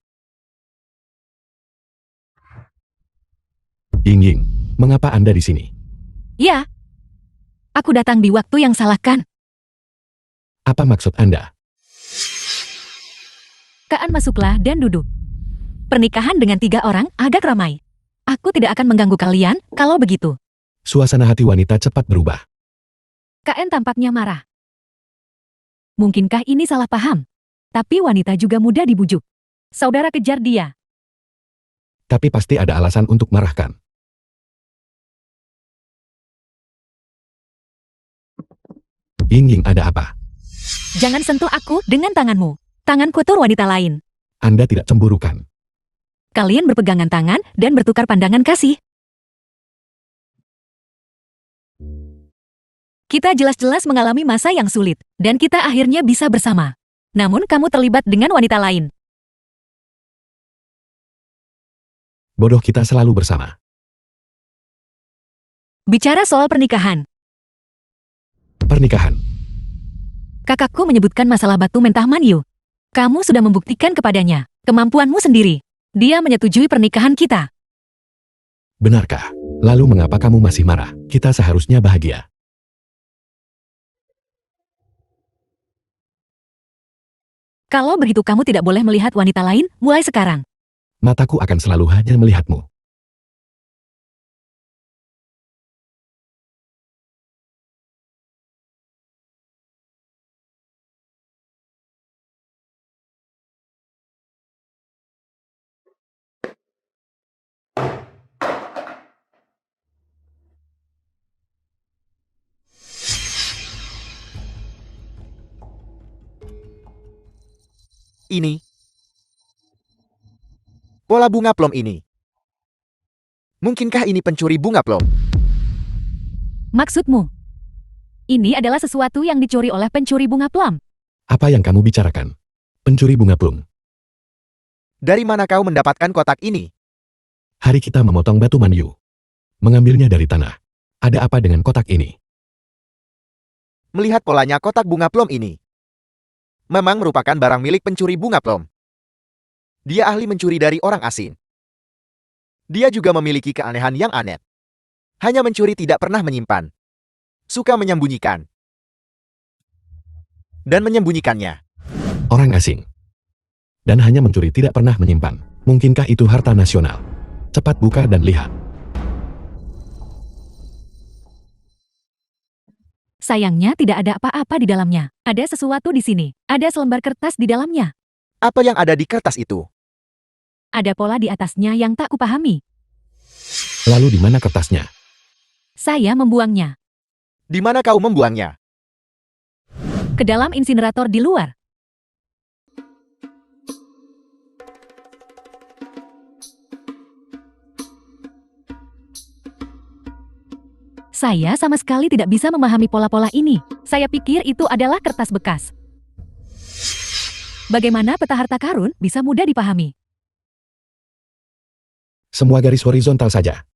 Ying, mengapa Anda di sini? Ya, aku datang di waktu yang salah kan? Apa maksud Anda? Kaan, masuklah dan duduk. Pernikahan dengan 3 orang agak ramai. Aku tidak akan mengganggu kalian kalau begitu. Suasana hati wanita cepat berubah. Kaan tampaknya marah. Mungkinkah ini salah paham? Tapi wanita juga mudah dibujuk. Saudara, kejar dia. Tapi pasti ada alasan untuk marahkan. Ying, ada apa? Jangan sentuh aku dengan tanganmu. Tangan kotor wanita lain. Anda tidak cemburu kan? Kalian berpegangan tangan dan bertukar pandangan kasih. Kita jelas-jelas mengalami masa yang sulit, dan kita akhirnya bisa bersama. Namun kamu terlibat dengan wanita lain. Bodoh, kita selalu bersama. Bicara soal pernikahan, Pernikahan. kakakku menyebutkan masalah batu mentah Manyu. Kamu sudah membuktikan kepadanya kemampuanmu sendiri. Dia menyetujui pernikahan kita. Benarkah? Lalu mengapa kamu masih marah? Kita seharusnya bahagia. Kalau begitu kamu tidak boleh melihat wanita lain mulai sekarang. Mataku akan selalu hanya melihatmu. Ini. Pola bunga plum ini. Mungkinkah ini pencuri bunga plum? Maksudmu? Ini adalah sesuatu yang dicuri oleh pencuri bunga plum. Apa yang kamu bicarakan? Pencuri bunga plum. Dari mana kau mendapatkan kotak ini? Hari kita memotong batu manyu. Mengambilnya dari tanah. Ada apa dengan kotak ini? Melihat polanya kotak bunga plum ini. Memang merupakan barang milik pencuri bunga plum. Dia ahli mencuri dari orang asing. Dia juga memiliki keanehan yang aneh. Hanya mencuri tidak pernah menyimpan. Suka menyembunyikan. Dan menyembunyikannya. Orang asing. Dan hanya mencuri tidak pernah menyimpan. Mungkinkah itu harta nasional? Cepat buka dan lihat. Sayangnya tidak ada apa-apa di dalamnya. Ada sesuatu di sini. Ada selembar kertas di dalamnya. Apa yang ada di kertas itu? Ada pola di atasnya yang tak kupahami. Lalu di mana kertasnya? Saya membuangnya Di mana kau membuangnya? ke dalam insinerator di luar. Saya sama sekali tidak bisa memahami pola-pola ini. Saya pikir itu adalah kertas bekas. Bagaimana peta harta karun bisa mudah dipahami? Semua garis horizontal saja.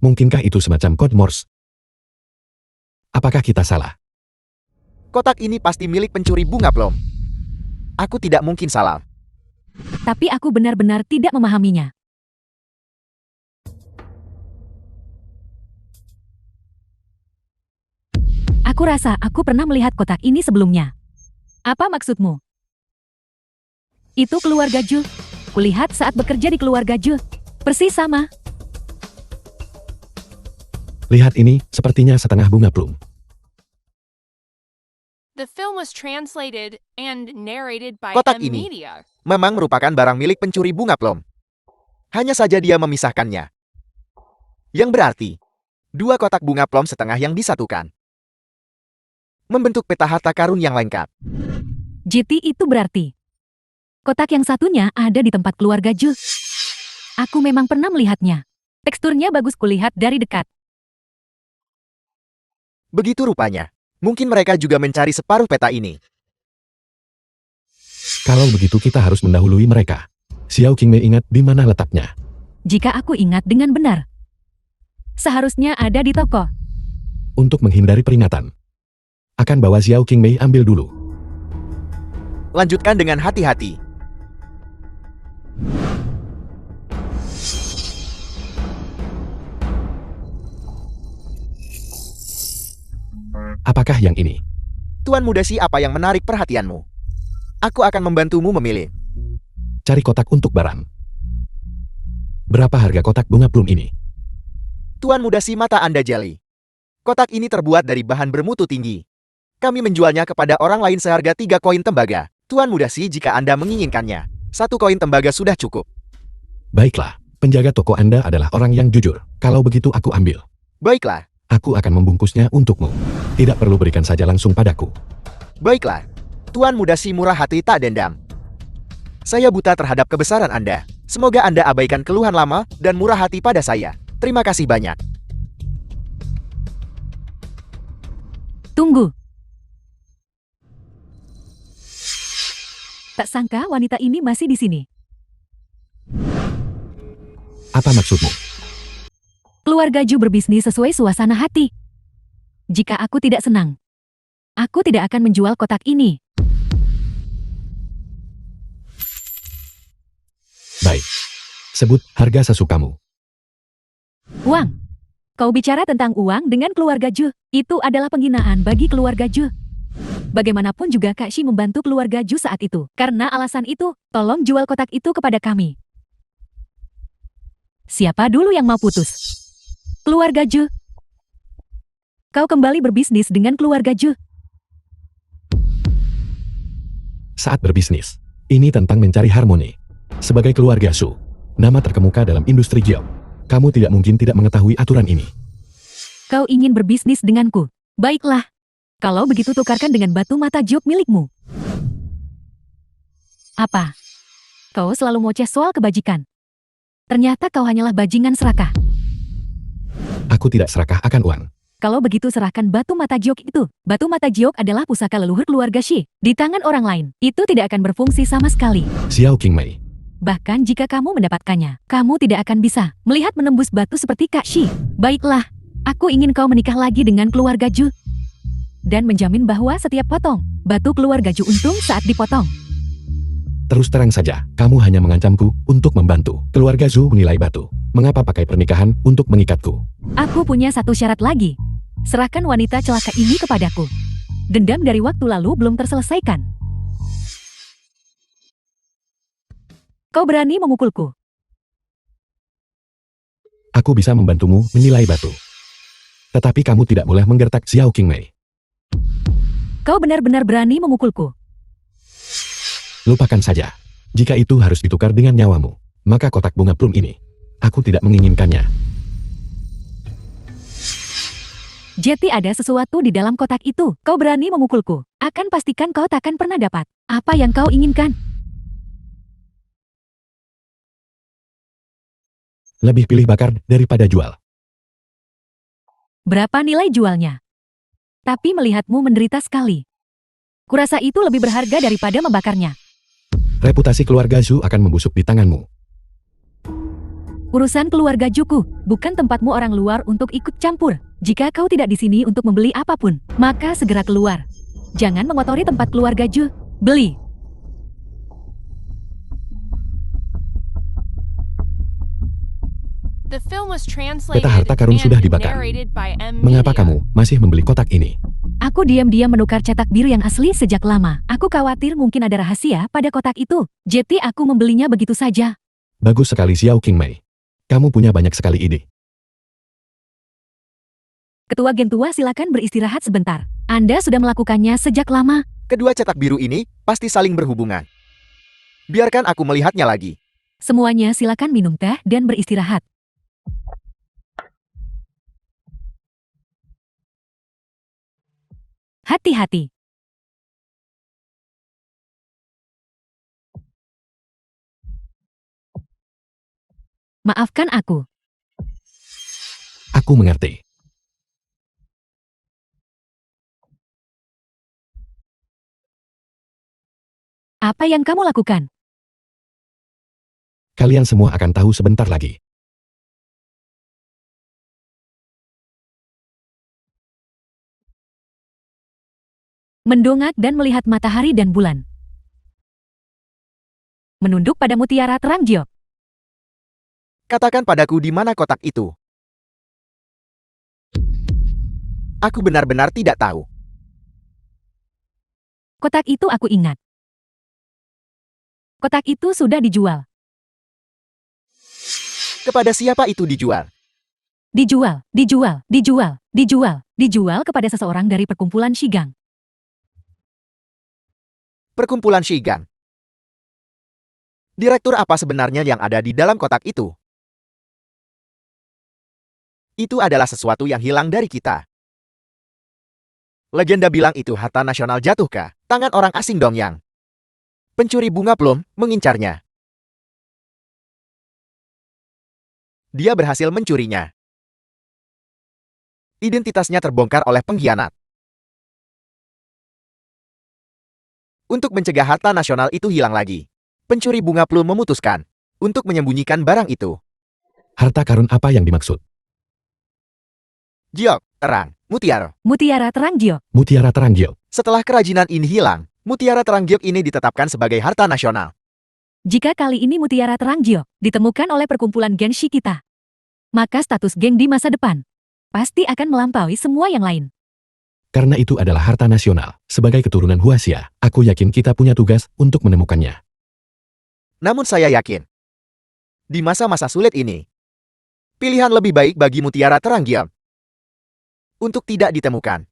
Mungkinkah itu semacam kode Morse? Apakah kita salah? Kotak ini pasti milik pencuri bunga plum. Aku tidak mungkin salah. Tapi aku benar-benar tidak memahaminya. Aku rasa aku pernah melihat kotak ini sebelumnya. Apa maksudmu? Itu keluarga Ju. Kulihat saat bekerja di keluarga Ju. Persis sama. Lihat ini, sepertinya setengah bunga plum. The film was translated and narrated by Kotak M ini. Media. Memang merupakan barang milik pencuri bunga plum. Hanya saja dia memisahkannya. Yang berarti, 2 kotak bunga plum setengah yang disatukan. Membentuk peta harta karun yang lengkap. GT itu berarti. Kotak yang satunya ada di tempat keluarga Ju. Aku memang pernah melihatnya. Teksturnya bagus kulihat dari dekat. Begitu rupanya. Mungkin mereka juga mencari separuh peta ini. Kalau begitu kita harus mendahului mereka. Xiao Qingmei ingat di mana letaknya. Jika aku ingat dengan benar. Seharusnya ada di toko. Untuk menghindari peringatan. Akan bawa Xiao Qingmei ambil dulu. Lanjutkan dengan hati-hati. Apakah yang ini? Tuan Muda Si, apa yang menarik perhatianmu? Aku akan membantumu memilih. Cari kotak untuk barang. Berapa harga kotak bunga plum ini? Tuan Muda Si, mata Anda jeli. Kotak ini terbuat dari bahan bermutu tinggi. Kami menjualnya kepada orang lain seharga 3 koin tembaga. Tuan Muda Si, jika Anda menginginkannya, 1 koin tembaga sudah cukup. Baiklah, penjaga toko Anda adalah orang yang jujur. Kalau begitu aku ambil. Baiklah, Aku akan membungkusnya untukmu. Tidak perlu berikan saja langsung padaku. baiklah. Tuan Muda Si murah hati tak dendam. Saya buta terhadap kebesaran Anda. Semoga Anda abaikan keluhan lama dan murah hati pada saya. Terima kasih banyak. Tunggu. Tak sangka wanita ini masih di sini. Apa maksudmu? Keluarga Ju berbisnis sesuai suasana hati. Jika aku tidak senang, aku tidak akan menjual kotak ini. Baik. Sebut harga sesukamu. Uang. Kau bicara tentang uang dengan keluarga Ju. Itu adalah penghinaan bagi keluarga Ju. Bagaimanapun juga Kak Shi membantu keluarga Ju saat itu. Karena alasan itu, tolong jual kotak itu kepada kami. Siapa dulu yang mau putus? Keluarga Ju. Kau kembali berbisnis dengan keluarga Ju. Saat berbisnis, ini tentang mencari harmoni. Sebagai keluarga Su, nama terkemuka dalam industri geok. Kamu tidak mungkin tidak mengetahui aturan ini. Kau ingin berbisnis denganku. Baiklah. Kalau begitu tukarkan dengan batu mata jok milikmu. Apa? Kau selalu ngoceh soal kebajikan. Ternyata kau hanyalah bajingan serakah. Aku tidak serakah akan uang. Kalau begitu serahkan batu mata giok itu. Batu mata giok adalah pusaka leluhur keluarga Shi. Di tangan orang lain, itu tidak akan berfungsi sama sekali. Xiao Qingmei. Bahkan jika kamu mendapatkannya, kamu tidak akan bisa melihat menembus batu seperti Kak Shi. Baiklah, aku ingin kau menikah lagi dengan keluarga Ju. Dan menjamin bahwa setiap potong, batu keluarga Ju untung saat dipotong. Terus terang saja, kamu hanya mengancamku untuk membantu. Keluarga Zhu menilai batu. Mengapa pakai pernikahan untuk mengikatku? Aku punya satu syarat lagi. Serahkan wanita celaka ini kepadaku. Dendam dari waktu lalu belum terselesaikan. Kau berani memukulku. Aku bisa membantumu menilai batu. Tetapi kamu tidak boleh menggertak Xiao Qingmei. Kau benar-benar berani memukulku. Lupakan saja. Jika itu harus ditukar dengan nyawamu, maka kotak bunga plum ini, aku tidak menginginkannya. Jeti ada sesuatu di dalam kotak itu. Kau berani memukulku. Akan pastikan kau takkan pernah dapat apa yang kau inginkan. Lebih pilih bakar daripada jual. Berapa nilai jualnya? Tapi melihatmu menderita sekali. Kurasa itu lebih berharga daripada membakarnya. Reputasi keluarga Zhu akan membusuk di tanganmu. Urusan keluarga Juku, bukan tempatmu orang luar untuk ikut campur. Jika kau tidak di sini untuk membeli apapun, maka segera keluar. Jangan mengotori tempat keluarga Ju. Beli. The film was translated Peta harta karun sudah and dibakar. narrated by M. Mengapa Media. kamu masih membeli kotak ini? Aku diam-diam menukar cetak biru yang asli sejak lama. Aku khawatir mungkin ada rahasia pada kotak itu. Jadi aku membelinya begitu saja. Bagus sekali Xiao Qingmei. Kamu punya banyak sekali ide. Ketua Geng Tua silakan beristirahat sebentar. Anda sudah melakukannya sejak lama. Kedua cetak biru ini pasti saling berhubungan. Biarkan aku melihatnya lagi. Semuanya silakan minum teh dan beristirahat. Hati-hati. Maafkan aku. Aku mengerti. Apa yang kamu lakukan? Kalian semua akan tahu sebentar lagi. Mendongak dan melihat matahari dan bulan. Menunduk pada mutiara terang giok. Katakan padaku di mana kotak itu. Aku benar-benar tidak tahu. Kotak itu aku ingat. Kotak itu sudah dijual. Kepada siapa itu dijual? Dijual kepada seseorang dari perkumpulan Shigang. Perkumpulan Shigan. Direktur apa sebenarnya yang ada di dalam kotak itu? Itu adalah sesuatu yang hilang dari kita. Legenda bilang itu harta nasional jatuh ke tangan orang asing Dongyang. Pencuri bunga plum mengincarnya. Dia berhasil mencurinya. Identitasnya terbongkar oleh pengkhianat. Untuk mencegah harta nasional itu hilang lagi, pencuri bunga plum memutuskan untuk menyembunyikan barang itu. Harta karun apa yang dimaksud? Giok, terang, mutiara. Mutiara terang giok. Mutiara terang giok. Setelah kerajinan ini hilang, mutiara terang giok ini ditetapkan sebagai harta nasional. Jika kali ini mutiara terang giok ditemukan oleh perkumpulan Genshi kita, maka status geng di masa depan pasti akan melampaui semua yang lain. Karena itu adalah harta nasional. Sebagai keturunan Huaxia, aku yakin kita punya tugas untuk menemukannya. Namun saya yakin, di masa-masa sulit ini, pilihan lebih baik bagi mutiara terang giok untuk tidak ditemukan.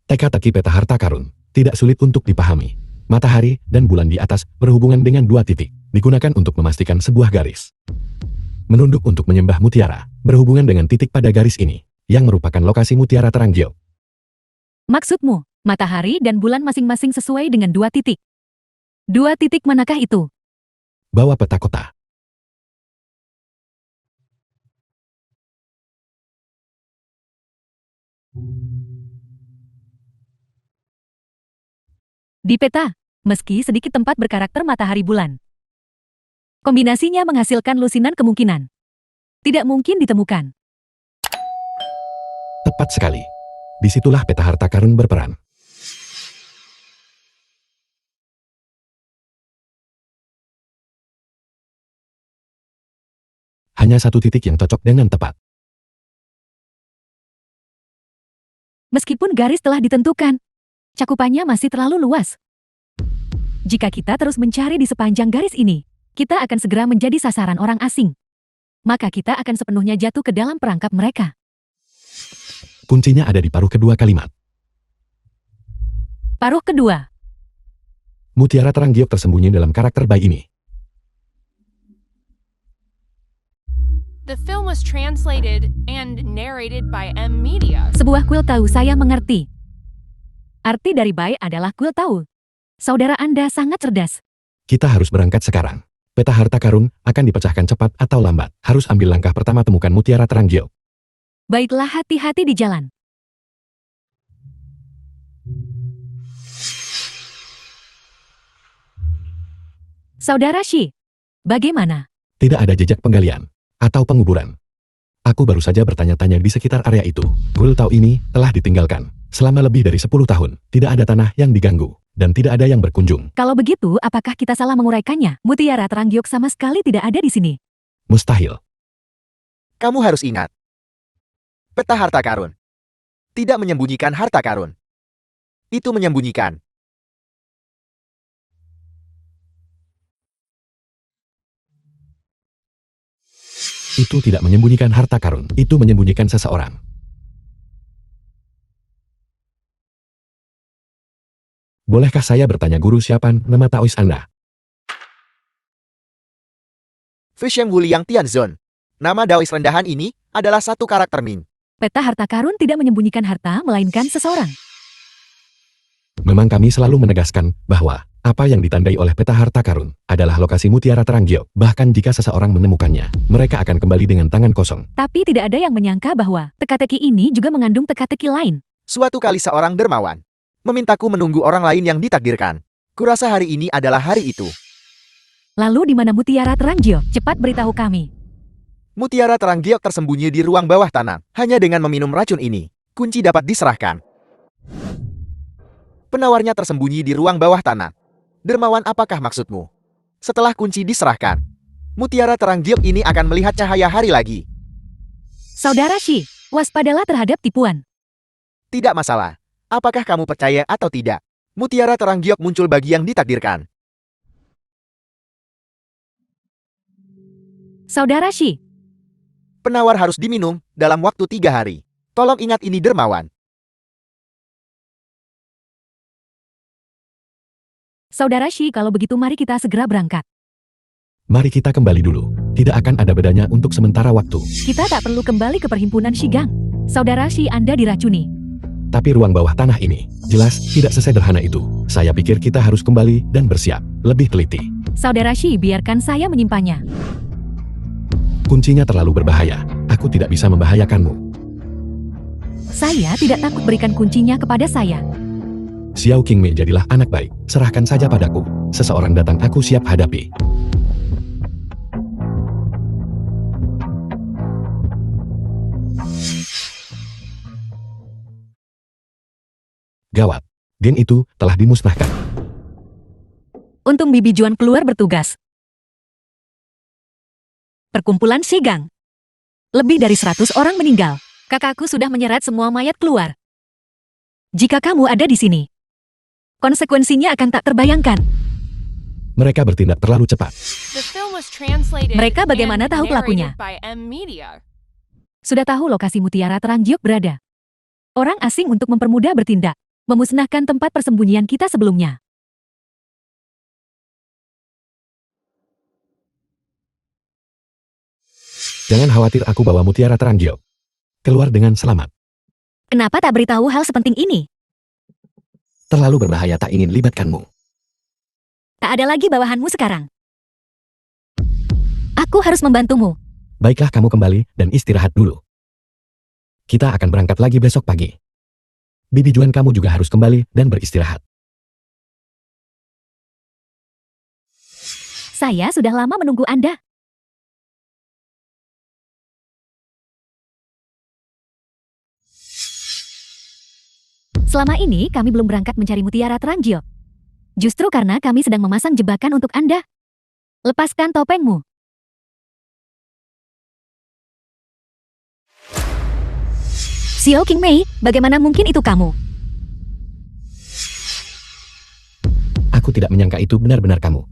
Teka-teki peta harta karun tidak sulit untuk dipahami. Matahari dan bulan di atas berhubungan dengan dua titik, digunakan untuk memastikan sebuah garis. Menunduk untuk menyembah mutiara, berhubungan dengan titik pada garis ini. yang merupakan lokasi Mutiara Terang Giok. Maksudmu, matahari dan bulan masing-masing sesuai dengan 2 titik. 2 titik manakah itu? Bawa peta kota. Di peta, meski sedikit tempat berkarakter matahari bulan. Kombinasinya menghasilkan lusinan kemungkinan. Tidak mungkin ditemukan. Tepat sekali. Disitulah peta harta karun berperan. Hanya 1 titik yang cocok dengan tepat. Meskipun garis telah ditentukan, cakupannya masih terlalu luas. Jika kita terus mencari di sepanjang garis ini, kita akan segera menjadi sasaran orang asing. Maka kita akan sepenuhnya jatuh ke dalam perangkap mereka. Kuncinya ada di paruh kedua kalimat. Paruh kedua. Mutiara Terang Giok tersembunyi dalam karakter bayi ini. The film was translated and narrated by M Media. Sebuah kuil tahu, saya mengerti. Arti dari Bai adalah kuil tahu. Saudara Anda sangat cerdas. Kita harus berangkat sekarang. Peta harta karun akan dipecahkan cepat atau lambat. Harus ambil langkah pertama, temukan Mutiara Terang Giok. Baiklah, hati-hati di jalan. Saudara Shi, bagaimana? Tidak ada jejak penggalian atau penguburan. Aku baru saja bertanya-tanya di sekitar area itu. Kuil Tau ini telah ditinggalkan selama lebih dari 10 tahun. Tidak ada tanah yang diganggu, dan tidak ada yang berkunjung. Kalau begitu, apakah kita salah menguraikannya? Mutiara Terang Giok sama sekali tidak ada di sini. Mustahil. Kamu harus ingat. Peta harta karun. Tidak menyembunyikan harta karun. Itu menyembunyikan. Itu tidak menyembunyikan harta karun. Itu menyembunyikan seseorang. Bolehkah saya bertanya, guru, siapa nama Taois Anda? Fisheng Wuliang Tianzon. Nama Daois rendahan ini adalah satu karakter Ming. Peta harta karun tidak menyembunyikan harta, melainkan seseorang. Memang kami selalu menegaskan bahwa apa yang ditandai oleh peta harta karun adalah lokasi Mutiara Terang Giok. Bahkan jika seseorang menemukannya, mereka akan kembali dengan tangan kosong. Tapi tidak ada yang menyangka bahwa teka-teki ini juga mengandung teka-teki lain. Suatu kali seorang dermawan memintaku menunggu orang lain yang ditakdirkan. Kurasa hari ini adalah hari itu. Lalu di mana Mutiara Terang Giok? Cepat beritahu kami. Mutiara Terang Giok tersembunyi di ruang bawah tanah. Hanya dengan meminum racun ini, kunci dapat diserahkan. Penawarnya tersembunyi di ruang bawah tanah. Dermawan, apakah maksudmu? Setelah kunci diserahkan, Mutiara Terang Giok ini akan melihat cahaya hari lagi. Saudara Shi, waspadalah terhadap tipuan. Tidak masalah. Apakah kamu percaya atau tidak? Mutiara Terang Giok muncul bagi yang ditakdirkan. Saudara Shi, Penawar harus diminum dalam waktu 3 hari. Tolong ingat ini, dermawan. Saudara Shi, kalau begitu mari kita segera berangkat. Mari kita kembali dulu. Tidak akan ada bedanya untuk sementara waktu. Kita tak perlu kembali ke perhimpunan Shigang. Saudara Shi, Anda diracuni. Tapi ruang bawah tanah ini jelas tidak sesederhana itu. Saya pikir kita harus kembali dan bersiap lebih teliti. Saudara Shi, biarkan saya menyimpannya. Kuncinya terlalu berbahaya. Aku tidak bisa membahayakanmu. Saya tidak takut, berikan kuncinya kepada saya. Xiao Qingmei jadilah anak baik. Serahkan saja padaku. Seseorang datang, aku siap hadapi. Gawat. Geng itu telah dimusnahkan. Untung Bibi Juan keluar bertugas. Perkumpulan Shigang. Lebih dari 100 orang meninggal. Kakakku sudah menyeret semua mayat keluar. Jika kamu ada di sini, konsekuensinya akan tak terbayangkan. Mereka bertindak terlalu cepat. The film was translated Mereka bagaimana and tahu pelakunya? narrated by M Media. Sudah tahu lokasi Mutiara Terang Giok berada. Orang asing untuk mempermudah bertindak, memusnahkan tempat persembunyian kita sebelumnya. Jangan khawatir, aku bawa Mutiara Terang Giok. keluar dengan selamat. Kenapa tak beritahu hal sepenting ini? Terlalu berbahaya tak ingin libatkanmu. Tak ada lagi bawahanmu sekarang. Aku harus membantumu. Baiklah kamu kembali dan istirahat dulu. Kita akan berangkat lagi besok pagi. Bibi Juan kamu juga harus kembali dan beristirahat. Saya sudah lama menunggu Anda. Selama ini kami belum berangkat mencari mutiara Trangjio. Justru karena kami sedang memasang jebakan untuk Anda. Lepaskan topengmu. Xiao Qingmei, bagaimana mungkin itu kamu? Aku tidak menyangka itu benar-benar kamu.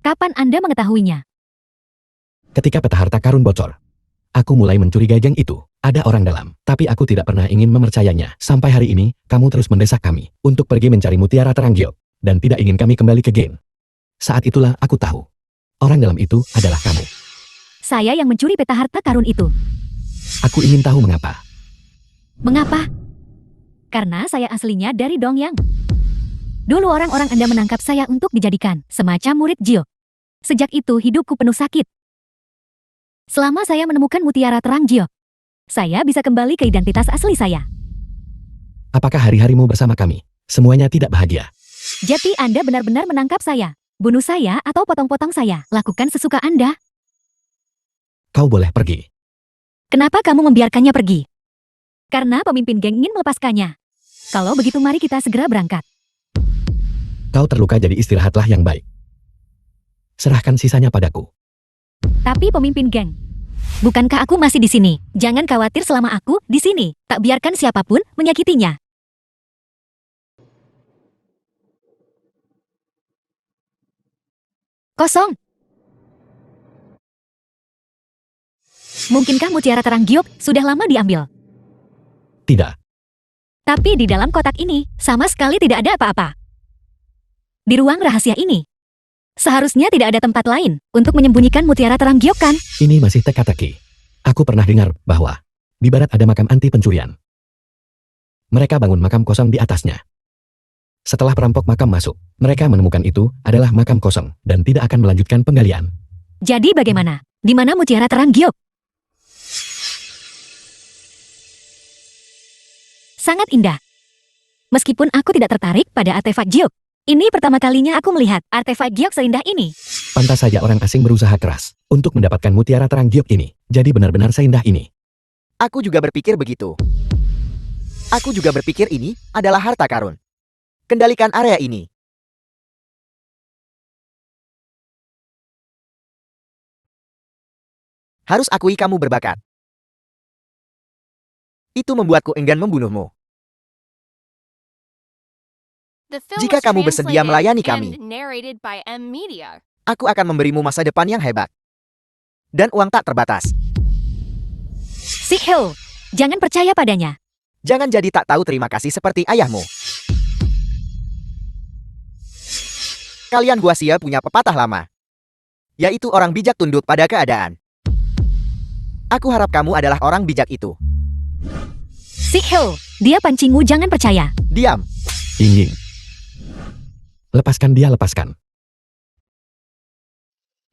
Kapan Anda mengetahuinya? Ketika peta harta karun bocor, aku mulai mencurigai geng itu. Ada orang dalam, tapi aku tidak pernah ingin mempercayainya. Sampai hari ini, kamu terus mendesak kami untuk pergi mencari mutiara Trangjio dan tidak ingin kami kembali ke geng. Saat itulah aku tahu, orang dalam itu adalah kamu. Saya yang mencuri peta harta karun itu. Aku ingin tahu mengapa. Mengapa? Karena saya aslinya dari Dongyang. Dulu orang-orang Anda menangkap saya untuk dijadikan semacam murid Jio. Sejak itu hidupku penuh sakit. Selama saya menemukan mutiara Trangjio, saya bisa kembali ke identitas asli saya. Apakah hari-harimu bersama kami semuanya tidak bahagia? Jadi Anda benar-benar menangkap saya, bunuh saya atau potong-potong saya. Lakukan sesuka Anda. Kau boleh pergi. Kenapa kamu membiarkannya pergi? Karena pemimpin geng ingin melepaskannya. Kalau begitu mari kita segera berangkat. Kau terluka jadi istirahatlah yang baik. Serahkan sisanya padaku. Tapi pemimpin geng, bukankah aku masih di sini? Jangan khawatir selama aku di sini. Tak biarkan siapapun menyakitinya. Kosong. Mungkinkah mutiara Trangjio sudah lama diambil? Tidak. Tapi di dalam kotak ini, sama sekali tidak ada apa-apa. Di ruang rahasia ini, seharusnya tidak ada tempat lain untuk menyembunyikan mutiara Trangjio kan? Ini masih teka-teki. Aku pernah dengar bahwa di barat ada makam anti pencurian. Mereka bangun makam kosong di atasnya. Setelah perampok makam masuk, mereka menemukan itu adalah makam kosong dan tidak akan melanjutkan penggalian. Jadi bagaimana? Di mana mutiara Trangjio? Sangat indah. Meskipun aku tidak tertarik pada artefak giok, ini pertama kalinya aku melihat artefak giok seindah ini. Pantas saja orang asing berusaha keras untuk mendapatkan mutiara Trangjio ini. Jadi benar-benar seindah ini. Aku juga berpikir begitu. Aku juga berpikir ini adalah harta karun. Kendalikan area ini. Harus akui kamu berbakat. Itu membuatku enggan membunuhmu. The film Jika was kamu bersedia translated melayani and kami, narrated by M Media. aku akan memberimu masa depan yang hebat. Dan uang tak terbatas. Sikhyo, jangan percaya padanya. Jangan jadi tak tahu terima kasih seperti ayahmu. Kalian Guasia punya pepatah lama. Yaitu orang bijak tunduk pada keadaan. Aku harap kamu adalah orang bijak itu. Sikhyo, dia pancingmu, jangan percaya. Diam. Ying. Lepaskan dia, lepaskan.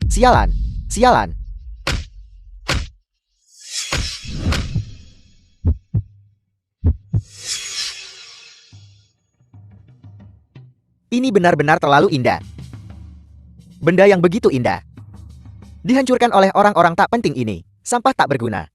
Sialan. Sialan. Ini benar-benar terlalu indah. Benda yang begitu indah. Dihancurkan oleh orang-orang tak penting ini. Sampah tak berguna.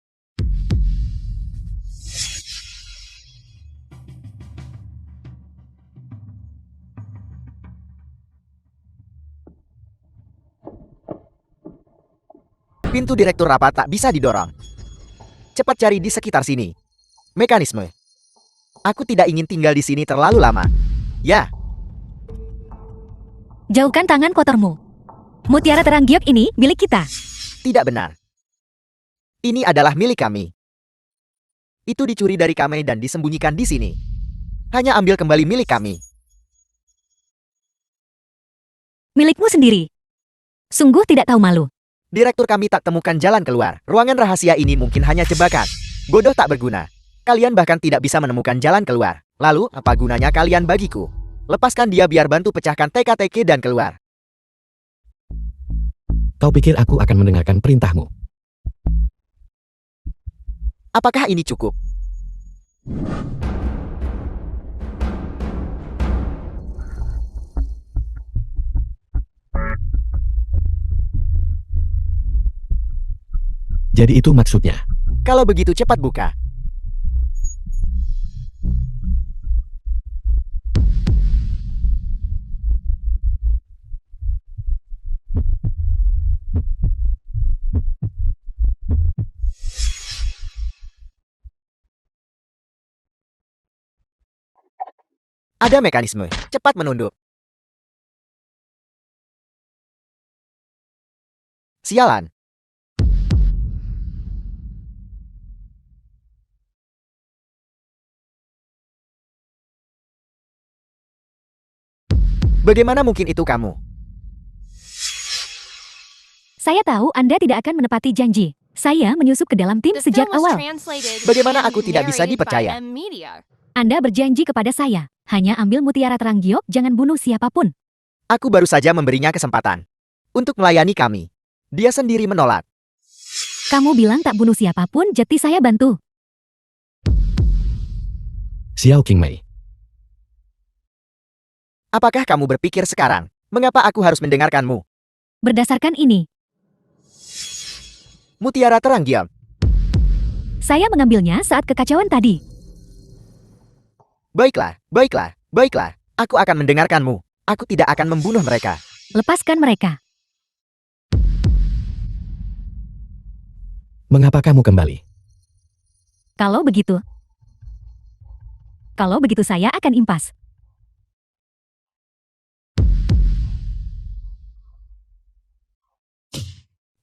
Pintu direktur rapat tak bisa didorong. Cepat cari di sekitar sini. Mekanisme. Aku tidak ingin tinggal di sini terlalu lama. Ya. Jauhkan tangan kotormu. Mutiara Trangjio ini milik kita. Tidak benar. Ini adalah milik kami. Itu dicuri dari kami dan disembunyikan di sini. Hanya ambil kembali milik kami. Milikmu sendiri. Sungguh tidak tahu malu. Direktur kami tak temukan jalan keluar. Ruangan rahasia ini mungkin hanya jebakan. Bodoh tak berguna. Kalian bahkan tidak bisa menemukan jalan keluar. Lalu, apa gunanya kalian bagiku? Lepaskan dia biar bantu pecahkan teka-teki dan keluar. Kau pikir aku akan mendengarkan perintahmu? Apakah ini cukup? Jadi itu maksudnya. Kalau begitu cepat buka. Ada mekanisme. Cepat menunduk. Sialan. Bagaimana mungkin itu kamu? Saya tahu Anda tidak akan menepati janji. Saya menyusup ke dalam tim The sejak film was awal. translated Bagaimana and aku tidak bisa narrated by dipercaya? M Media. Anda berjanji kepada saya. Hanya ambil mutiara terang giok, jangan bunuh siapapun. Aku baru saja memberinya kesempatan untuk melayani kami. Dia sendiri menolak. Kamu bilang tak bunuh siapapun, jadi saya bantu. Xiao Qingmei. Apakah kamu berpikir sekarang, mengapa aku harus mendengarkanmu? Berdasarkan ini, Mutiara terang giok. saya mengambilnya saat kekacauan tadi. Baiklah, baiklah, baiklah. Aku akan mendengarkanmu. Aku tidak akan membunuh mereka. Lepaskan mereka. Mengapa kamu kembali? Kalau begitu saya akan impas.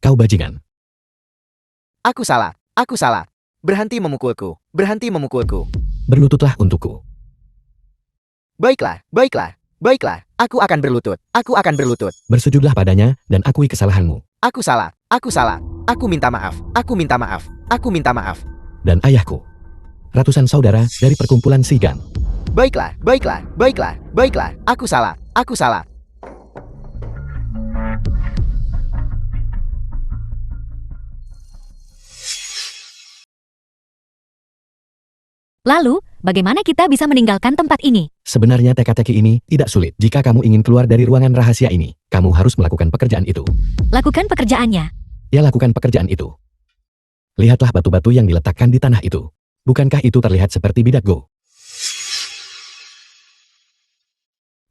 Kau bajingan. Aku salah, aku salah. Berhenti memukulku, berhenti memukulku. Berlututlah untukku. Baiklah, baiklah, baiklah. Aku akan berlutut, aku akan berlutut. Bersujudlah padanya dan akui kesalahanmu. Aku salah, aku salah. Aku minta maaf, aku minta maaf, aku minta maaf. Dan ayahku. Ratusan saudara dari perkumpulan Sigan. Baiklah, baiklah, baiklah, baiklah. Aku salah, aku salah. Lalu, bagaimana kita bisa meninggalkan tempat ini? Sebenarnya teka-teki ini tidak sulit. Jika kamu ingin keluar dari ruangan rahasia ini, kamu harus melakukan pekerjaan itu. Lakukan pekerjaannya. Ya, lakukan pekerjaan itu. Lihatlah batu-batu yang diletakkan di tanah itu. Bukankah itu terlihat seperti bidak go?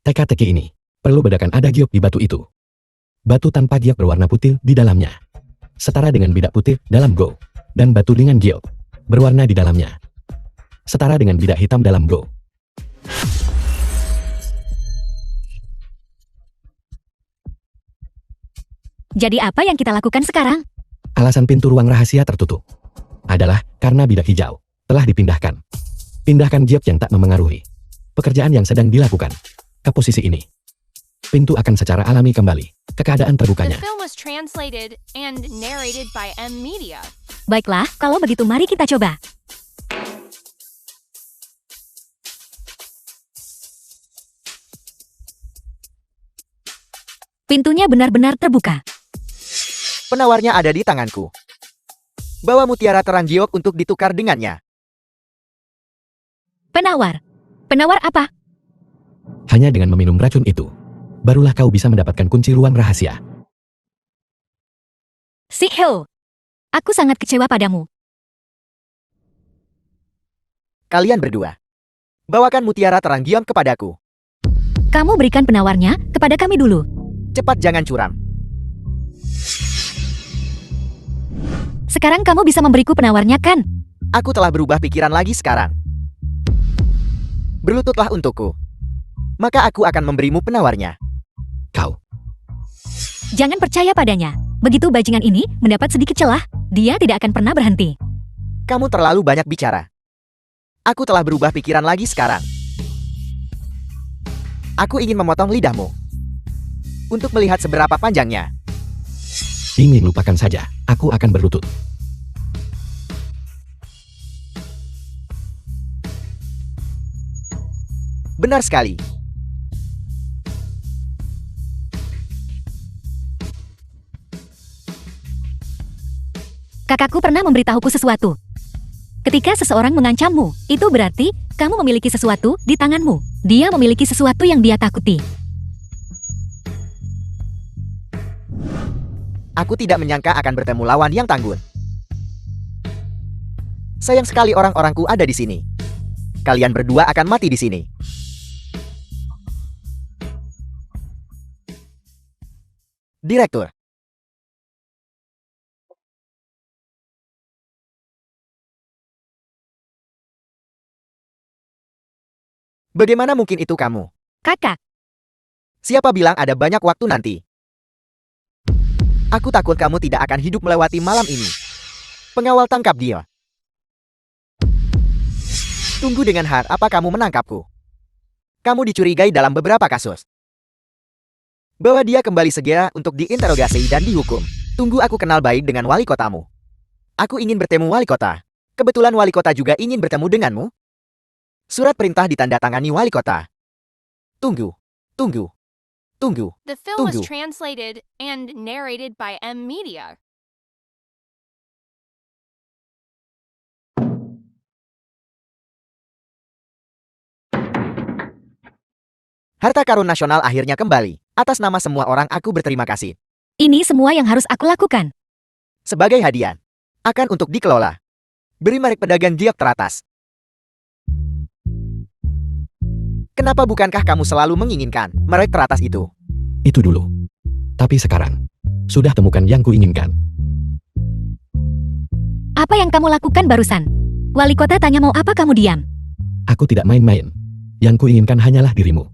Teka-teki ini perlu bedakan ada giok di batu itu. Batu tanpa giok berwarna putih di dalamnya. Setara dengan bidak putih dalam go. Dan batu dengan giok berwarna di dalamnya. Setara dengan bidak hitam dalam go. Jadi apa yang kita lakukan sekarang? Alasan pintu ruang rahasia tertutup adalah karena bidak hijau telah dipindahkan. Pindahkan giok yang tak memengaruhi pekerjaan yang sedang dilakukan ke posisi ini. Pintu akan secara alami kembali ke keadaan The terbukanya. film was translated and narrated by M Media. Baiklah, kalau begitu mari kita coba. Pintunya benar-benar terbuka. Penawarnya ada di tanganku. Bawa mutiara terang giok untuk ditukar dengannya. Penawar. Penawar apa? Hanya dengan meminum racun itu, barulah kau bisa mendapatkan kunci ruang rahasia. Sikhil. Aku sangat kecewa padamu. Kalian berdua. Bawakan mutiara terang giok kepadaku. Kamu berikan penawarnya kepada kami dulu. Cepat, jangan curam. Sekarang kamu bisa memberiku penawarnya kan? Aku telah berubah pikiran lagi sekarang. Berlututlah untukku. Maka aku akan memberimu penawarnya. Kau, Jangan percaya padanya. Begitu bajingan ini mendapat sedikit celah, dia tidak akan pernah berhenti. Kamu terlalu banyak bicara. Aku telah berubah pikiran lagi sekarang. Aku ingin memotong lidahmu. Untuk melihat seberapa panjangnya. ingin lupakan saja, aku akan berlutut. Benar sekali. Kakakku pernah memberitahuku sesuatu. Ketika seseorang mengancammu, itu berarti kamu memiliki sesuatu di tanganmu. Dia memiliki sesuatu yang dia takuti. Aku tidak menyangka akan bertemu lawan yang tangguh. Sayang sekali orang-orangku ada di sini. Kalian berdua akan mati di sini. Direktur. Bagaimana mungkin itu kamu? Kakak, Siapa bilang ada banyak waktu nanti? Aku takut kamu tidak akan hidup melewati malam ini. Pengawal tangkap dia. Tunggu dengan apa kamu menangkapku. Kamu dicurigai dalam beberapa kasus. Bawa dia kembali segera untuk diinterogasi dan dihukum. Tunggu aku kenal baik dengan wali kotamu. Aku ingin bertemu wali kota. Kebetulan wali kota juga ingin bertemu denganmu. Surat perintah ditandatangani wali kota. Tunggu. The film was Tunggu. translated and narrated by M Media. Harta karun nasional akhirnya kembali. Atas nama semua orang aku berterima kasih. ini semua yang harus aku lakukan. Sebagai hadiah. Akan untuk dikelola. Beri merek pedagang giok teratas. Kenapa bukankah kamu selalu menginginkan merek teratas itu? Itu dulu. Tapi sekarang, sudah temukan yang kuinginkan. Apa yang kamu lakukan barusan? Wali kota tanya mau apa kamu diam? Aku tidak main-main. Yang kuinginkan hanyalah dirimu.